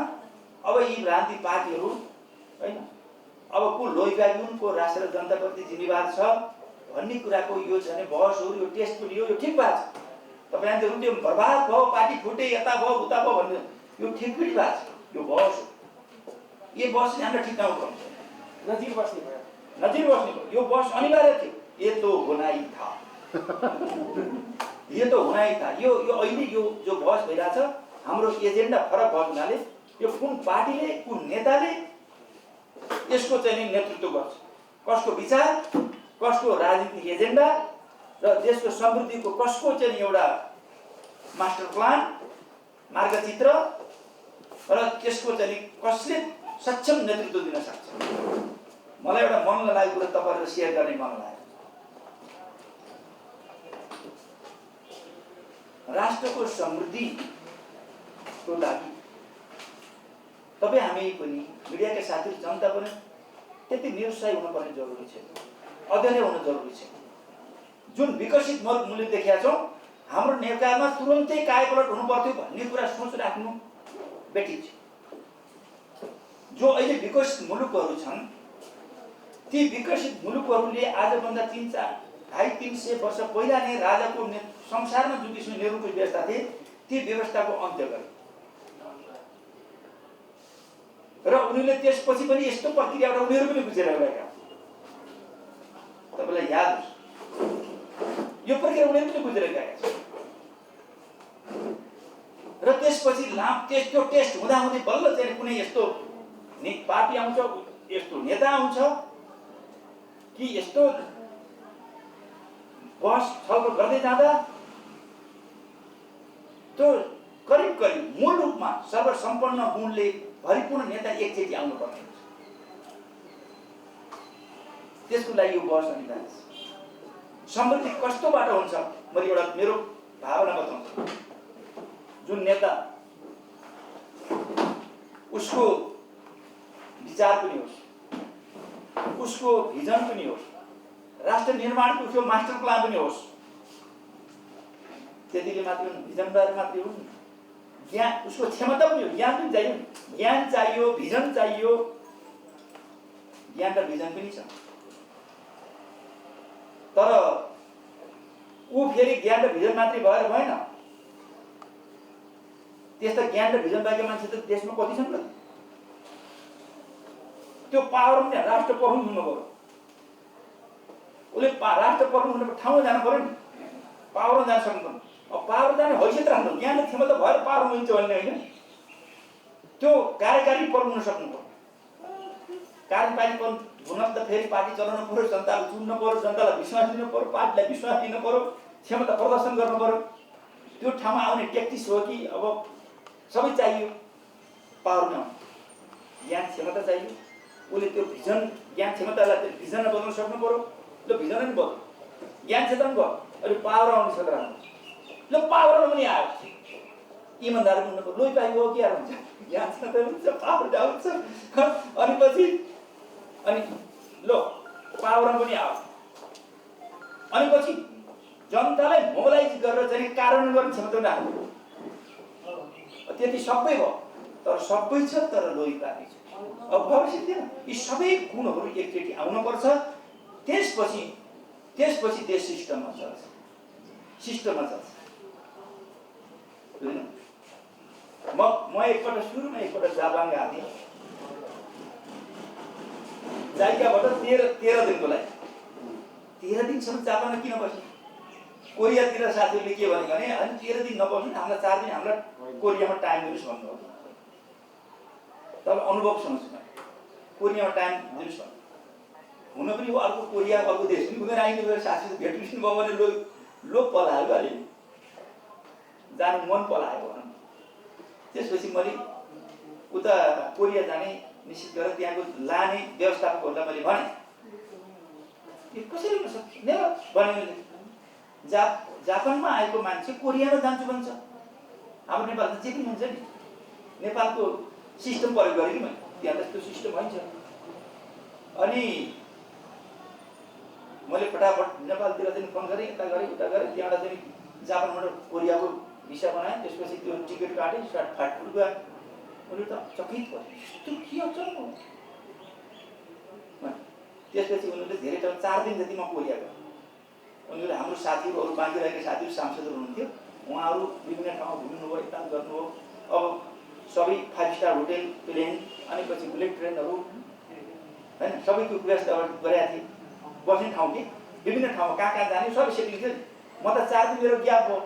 अब यी राजनीतिक पार्टीहरू होइन, अब को लोहिबागी उनको राष्ट्र र जनताप्रति जिम्मेवार छ भन्ने कुराको यो चाहिँ बहसहरू, यो टेस्ट पनि यो ठिक भएको छ। तपाईँले त्यो बर्बाद भयो, पार्टी फुटे, यता भयो उता भयो भन्ने यो ठिक पनि भएको छ। यो बहस हो, यो बहस चाहिँ हामीलाई ठिक नहुनुपर्छ, नजिक बस्ने भयो, नजिक बस्ने भयो। यो बहस अनिवार्य थियो। ये तो होना ही था, ये तो होना ही था। यो अहिले यो जो बहस भइरहेछ, हाम्रो एजेन्डा फरक भएको हुनाले यो कुन पार्टीले, कुन नेताले यसको चाहिँ नेतृत्व गर्छ, कसको विचार, कसको राजनीतिक एजेन्डा र देशको समृद्धिको कसको चाहिँ एउटा मास्टर प्लान, मार्गचित्र र त्यसको चाहिँ कसले सक्षम नेतृत्व दिन सक्छ। मलाई एउटा मन लागेको कुरा तपाईँहरू सेयर गर्ने मन लाग्यो। राष्ट्रको समृद्धिको लागि तपाईँ हामी पनि, मिडियाका साथीहरू, जनता पनि त्यति निरुत्साही हुनुपर्ने जरुरी छ, अध्ययन हुन जरुरी छ। जुन विकसित मुलुक देखेका छौँ, हाम्रो नेपालमा तुरन्तै कायापलट हुनु पर्थ्यो भन्ने कुरा सोच राख्नु बेठी छ। जो अहिले विकसित मुलुकहरू छन्, ती विकसित मुलुकहरूले आजभन्दा 250-300 वर्ष पहिला नै राजाको संसारमा जुन किसिमको नेहरूको व्यवस्था थिए, ती व्यवस्थाको अन्त्य गरे र उनीहरूले त्यसपछि पनि यस्तो प्रक्रियाबाट उनीहरू पनि गुजेर गएका। तपाईँलाई याद होस्, यो प्रक्रिया उनीहरू पनि गुजेर गएका छन्। र त्यसपछि त्यो टेस्ट हुँदाहुँदै बल्ल चाहिँ कुनै यस्तो पार्टी आउँछ, यस्तो नेता आउँछ कि यस्तो बहस छलफल गर्दै जाँदा त्यो करिब मूल रूपमा सर्वसम्पन्न गुणले भरिपूर्ण नेता एकचोटि आउनुपर्ने हुन्छ। त्यसको लागि यो बहस अनिवार्य छ। समृद्धि कस्तोबाट हुन्छ मैले एउटा मेरो भावना बताउँछु। जुन नेता उसको विचार पनि होस्, उसको भिजन पनि होस्, राष्ट्र निर्माणको उसको मास्टर प्लान पनि होस्, त्यतिले मात्र भिजनबारे मात्रै हो, ज्ञान उसको क्षमता पनि हो, ज्ञान पनि चाहियो, ज्ञान चाहियो, भिजन चाहियो, ज्ञान र भिजन पनि छ। तर ऊ फेरि ज्ञान र भिजन मात्रै भएर भएन, त्यस्ता ज्ञान र भिजन भएको मान्छे त देशमा कति छन् त? त्यो पावर पनि राष्ट्र प्रमुख हुनु पर्यो, उसले राष्ट्र प्रमुख हुनु ठाउँमा जानु पर्यो नि, पावरमा जान सक्नु। अब पावर जाने हैसियत राख्नु, ज्ञान र क्षमता भएर पावर हुन्छ भन्ने होइन, त्यो कार्यकारी प्रमुख हुन सक्नु पर्यो। कार्यपालिक हुन त फेरि पार्टी चलाउनु पर्यो, जनतालाई चुन्नु पर्यो, जनतालाई विश्वास दिनु पर्यो, पार्टीलाई विश्वास दिनु पर्यो, क्षमता प्रदर्शन गर्नु पर्यो। त्यो ठाउँमा आउने ट्याक्टिस हो कि अब सबै चाहियो, पावरमा ज्ञान क्षमता चाहियो, उसले त्यो भिजन ज्ञान क्षमतालाई त्यो भिजनमा बदल्न सक्नु पर्यो। ल भिजन नि बदल, ज्ञान क्षेत्रमा भयो, अहिले पावर आउने क्षेत्रमा ल पावरमा पनि आयो, इमान्दार हुनु पर्यो। लोही पाइयो के हुन्छ, ज्ञान क्षेत्र हुन्छ, पावर आउँछ, अनि पछि अनि ल पावरमा पनि आयो, अनि पछि जनतालाई मोबिलाइज गरेर चाहिँ कार्यान्वयन गर्ने क्षमता पनि आयो। त्यति सबै भयो, तर सबै छ तर लोही पानी छ। अब भविष्य थिएन, यी सबै गुणहरू एकचोटि आउनुपर्छ, त्यसपछि देश सिस्टममा चल्छ, सिस्टममा चल्छ। म एकपल्ट सुरुमा एकपल्ट जापान गएको थिएँ, जाइकाबाट 13 दिनको लागि, 13 दिनसम्म जापानमा किन बस्ने? कोरियातिर साथीहरूले के भने अनि 13 दिन नबस्नु, हामीलाई 4 दिन हामीलाई कोरियामा टाइम दिनुहोस् भन्नु हो। तब अनुभव सुन्नुहोस् न, कोरियामा टाइम दिनुहोस् भन्नु हुन पनि हो। अर्को कोरिया अर्को देश पनि घुमेर आइनु गएर साथी भेट्नु भयो भने लोक पलायो अरे, जानु मन पलायो भनौँ। त्यसपछि मैले उता कोरिया जाने निश्चित गरेर त्यहाँको लाने व्यवस्थापकहरूलाई मैले भने कसरी हुन सक्छ भने जापानमा आएको मान्छे कोरियामा जान्छु भन्छ। हाम्रो नेपालमा जे पनि हुन्छ नि, नेपालको सिस्टम प्रयोग गरेँ कि मैले, त्यहाँ त त्यो सिस्टम भइन्छ। अनि मैले फटाफट नेपालतिर चाहिँ फोन गरेँ, यता गरेँ उता गरेँ, त्यहाँबाट चाहिँ जापानबाट कोरियाको भिसा बनाएँ, त्यसपछि त्यो टिकट काटेँ, फाटफुट गयो। उनीहरू त चकित भयो, यस्तो के अचम्म हो। त्यसपछि उनीहरूले धेरै ठाउँ 4 दिन जति म कोरिया गएँ। उनीहरूले हाम्रो साथीहरू, अरू बाँकी रहेका साथीहरू सांसदहरू हुनुहुन्थ्यो, उहाँहरू विभिन्न ठाउँमा घुम्नुभयो, यता गर्नुभयो। अब सबै 5 स्टार होटेल, प्लेन, अनि पछि बुलेट ट्रेनहरू होइन, सबैको व्यवस्था गरेका थिएँ। बस्ने ठाउँ कि विभिन्न ठाउँमा कहाँ जाने सबै सेटिङ थियो। म त 4 दिन मेरो ग्याप भयो।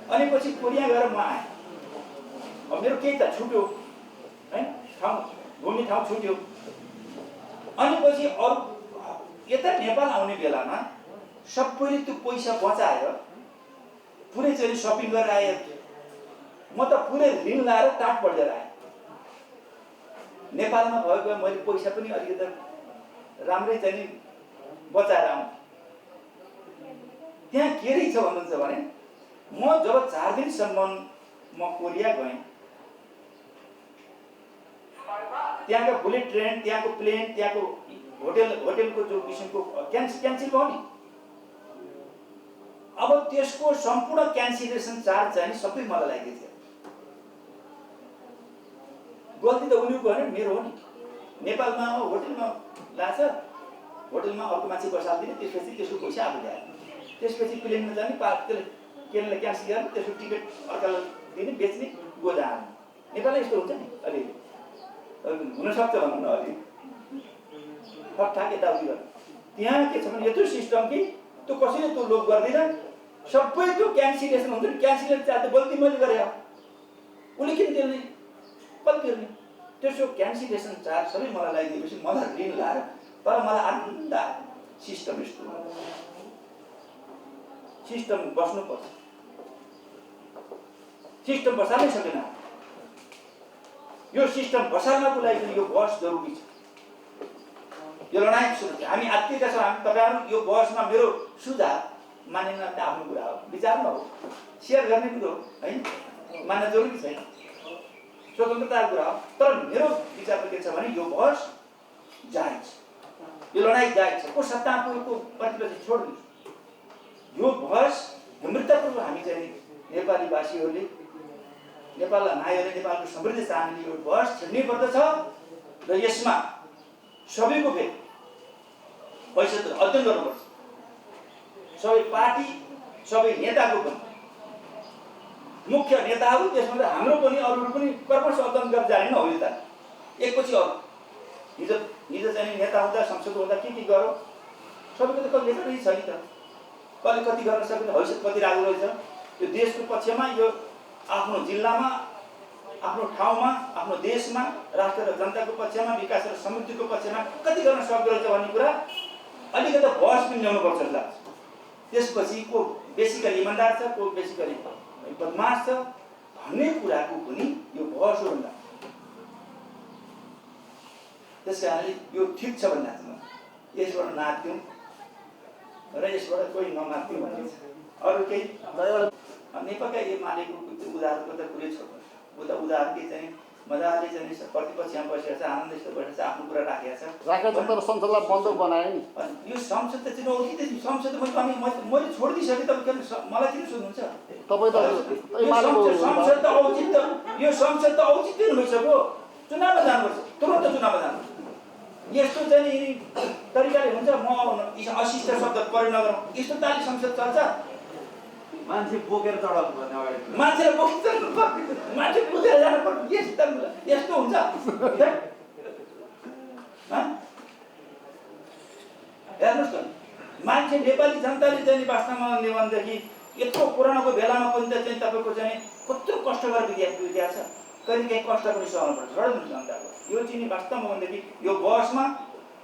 अनि पछि कोरिया गएर म आएँ। अब मेरो केही त छुट्यो होइन, ठाउँ घुम्ने ठाउँ छुट्यो। अनि पछि अरू यता नेपाल आउने बेलामा सबैले त्यो पैसा बचाएर पुरै चाहिँ सपिङ गरेर आए। म त पुरै ऋण लाएर टाट बढेर आएँ। नेपालमा भएको मैले पैसा पनि अलिकति राम्रै चाहिँ बचाएर आउँ। त्यहाँ के रहेछ भन्नुहुन्छ भने म जब 4 दिनसम्म म कोरिया गएँ, त्यहाँको बुलेट ट्रेन, त्यहाँको प्लेन, त्यहाँको होटेलको जो किसिमको क्यान्सिल भयो नि, अब त्यसको सम्पूर्ण क्यान्सिलेसन चार्ज चाहिँ सबै मलाई लागेको थियो। गल्ती त उनीहरूको होइन, मेरो हो नि। नेपालमा होटेलमा लान्छ, होटेलमा अर्को मान्छे बसालिदिने, त्यसपछि त्यसको पैसा आफू ल्याएर, त्यसपछि प्लेनमा जाने, प्लेनलाई क्यान्सल गरेर त्यसको टिकट अर्कालाई दिने, बेच्ने, गोजा हाल्ने। नेपालमा यस्तो हुन्छ नि, अलिअलि हुनसक्छ भनौँ न, अलि ठकठाक यताउति गर्नु। त्यहाँ के छ भने यत्रो सिस्टम कि त्यो कसैले त्यो लोभ गर्दैन, सबै त्यो क्यान्सिलेसन हुन्छ नि, क्यान्सिलेसन चार्ज त गल्ती मैले गरेँ, उसले किन तिर्ने, कति तिर्ने, त्यसको क्यान्सिलेसन चार्ज सबै मलाई लगाइदिएपछि मलाई ऋण लाएर, तर मलाई आनन्द सिस्टम यस्तो सिस्टम बस्नुपर्छ। सिस्टम बसाल्नै सकेन। यो सिस्टम बसाल्नको लागि यो बस जरुरी छ। यो लडाइँ सुरु हामी आत्तिएका छौँ। हामी तपाईँहरू यो बहसमा मेरो सुझाव मानेन भने आफ्नो कुरा हो, विचारमा हो, सेयर गर्ने कुरो हो होइन, मान्न जरुरी छैन, स्वतन्त्रताको कुरा हो। तर मेरो विचारमा के छ भने यो बहस जायज, यो लडाइँ जायज छ। को सत्ताको प्रतिपक्ष छोड्दिनुहोस्, यो बहस गम्भीरतापूर्वक हामी चाहिँ नेपालीवासीहरूले, नेपाललाई मायाले, नेपालको समृद्धि चाहने यो बहस छिड्नै पर्दछ र यसमा सबैको फेरि पैसा अध्ययन गर्नुपर्छ। सबै पार्टी, सबै नेताको पनि, मुख्य नेताहरू, त्यसमा हाम्रो पनि अरूहरू पनि कर्मश अध्ययन गरेर जाने हो। यो त एकपछि अरू हिजो चाहिँ नेता हुँदा, संसद हुँदा के गरौँ, सबैको त कसले लेखेकै छ नि त, कसले कति गर्न सक्ने हैसियत कति राम्रो रहेछ। यो देशको पक्षमा, यो आफ्नो जिल्लामा, आफ्नो ठाउँमा, आफ्नो देशमा, राष्ट्र र जनताको पक्षमा, विकास र समृद्धिको पक्षमा कति गर्न सक्दो रहेछ भन्ने कुरा अलिकति बहस पनि ल्याउनुपर्छ जस्तो लाग्छ। त्यसपछि को बेसी गरी इमान्दार छ, को बेसी गरी बदमास छ भन्ने कुराको पनि यो बहस हो भन्दा। त्यस कारणले यो ठिक छ भन्दा यसबाट नाच्यौँ र यसबाट कोही नमात्यौँ भन्ने छ। अरू केही नेपालका एमालेको उदाहरणको त कुरै छोड्नुहोस्, उता उदाहरण के चाहिँ मजाले चाहिँ प्रतिपक्षमा बसेर छ, आनन्दसित बसेर छ, आफ्नो कुरा राखेको छ। तर संसदलाई बन्द बनायो नि। यो संसद त चुनौती त संसद मैले छोडिदिइसकेँ, तपाईँ मलाई किन सोध्नुहुन्छ? तपाईँ त संसद त औचित्य, यो संसद त औचित्य भइसक्यो, चुनावमा जानुपर्छ, तुरन्त चुनावमा जानुपर्छ। यस्तो चाहिँ तरिकाले हुन्छ, म अशिष्ट शब्द प्रयोग नगरौँ, यस्तो ताली संसद चल्छ? मान्छे बोकेर चढाउनु पर्ने अगाडि, मान्छेले बोकेर चढ्नु पर्ने, मान्छे बुझेर जानु पर्ने, यस्तो हुन्छ? हेर्नुहोस् त, मान्छे नेपाली जनताले चाहिँ वास्तवमा भन्ने भनेदेखि यत्रो कोरोनाको बेलामा पनि त चाहिँ तपाईँको चाहिँ कत्रो कष्टकर विद्या छ, कहिलेकाहीँ कष्ट पनि सहनु पर्छ जनताको। यो चाहिँ नि वास्तवमा भनेदेखि यो बहसमा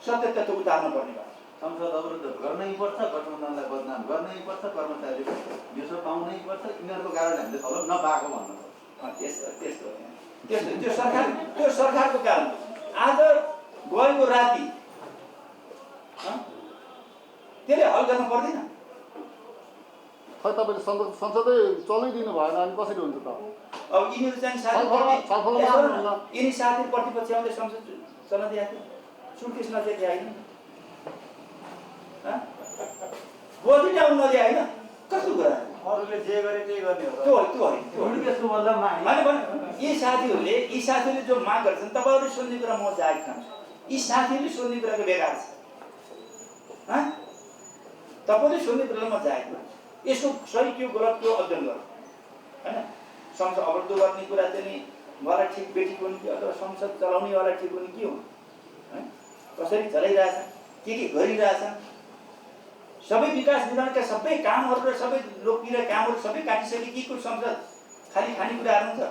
सत्य तथ्य उतार्नु पर्ने भयो। संसद अवरुद्ध गर्नै पर्छ, गठबन्धनलाई बदनाम गर्नै पर्छ, कर्मचारीले यसो पाउनै पर्छ, यिनीहरूको कारण हामीले थलो नपाएको भन्नु पर्छ। त्यो सरकारको कारण आज गएको राति त्यसले हल गर्न पर्दैन। खै तपाईँले संसदै चल्नै दिनु भएन अनि कसरी हुन्छ त? अब यिनीहरू चाहिँ यिनी साथी प्रतिपक्षले संसद चल्न दिएको थियो, सुर्केस नदिएको होइन, बजेट आउनु नदिए होइन, कस्तो कुरा? अरूले जे गरे त्यही गर्ने हो। त्यसको मतलब यी साथीहरूले जो माग गर्छन्, तपाईँहरूले सोध्ने कुरा म जायज खान्छु, यी साथीहरूले सोध्ने कुराको बेकार छ। तपाईँले सोध्ने कुरा म जायज खान्छु, यसको सही के गलत के अध्ययन गरौँ होइन। संसद अवरुद्ध गर्ने कुरा चाहिँ नि मलाई ठिक बेठिक हुने कि अथवा संसद चलाउनेवाला ठिक हुने के हो, कसरी चलाइरहेछ, के गरिरहेछन्, सबै विकास निर्माणका सबै कामहरू र सबै लोकप्रिय कामहरू सबै काटिसके कि को संसद खाली खानेकुराहरू हुन्छ?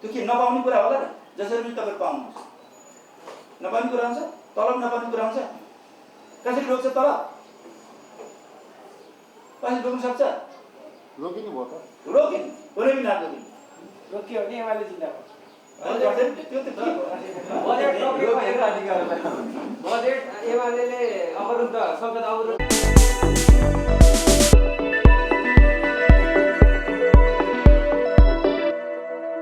त्यो के नपाउने कुरा होला र? जसरी पनि तपाईँ पाउनुहुन्छ, नपाउने कुरा हुन्छ, तलब नपाउने कुरा हुन्छ, कसरी रोक्छ तलब? कसरी रोक्न सक्छ? रोकिनु भयो त? रोकिनु कुनै पनि नरोकिनु, रोकियो भने एमाले जिल्लाको त्यो त के बजेट एमाले अवरुद्ध संसद अवरुद्ध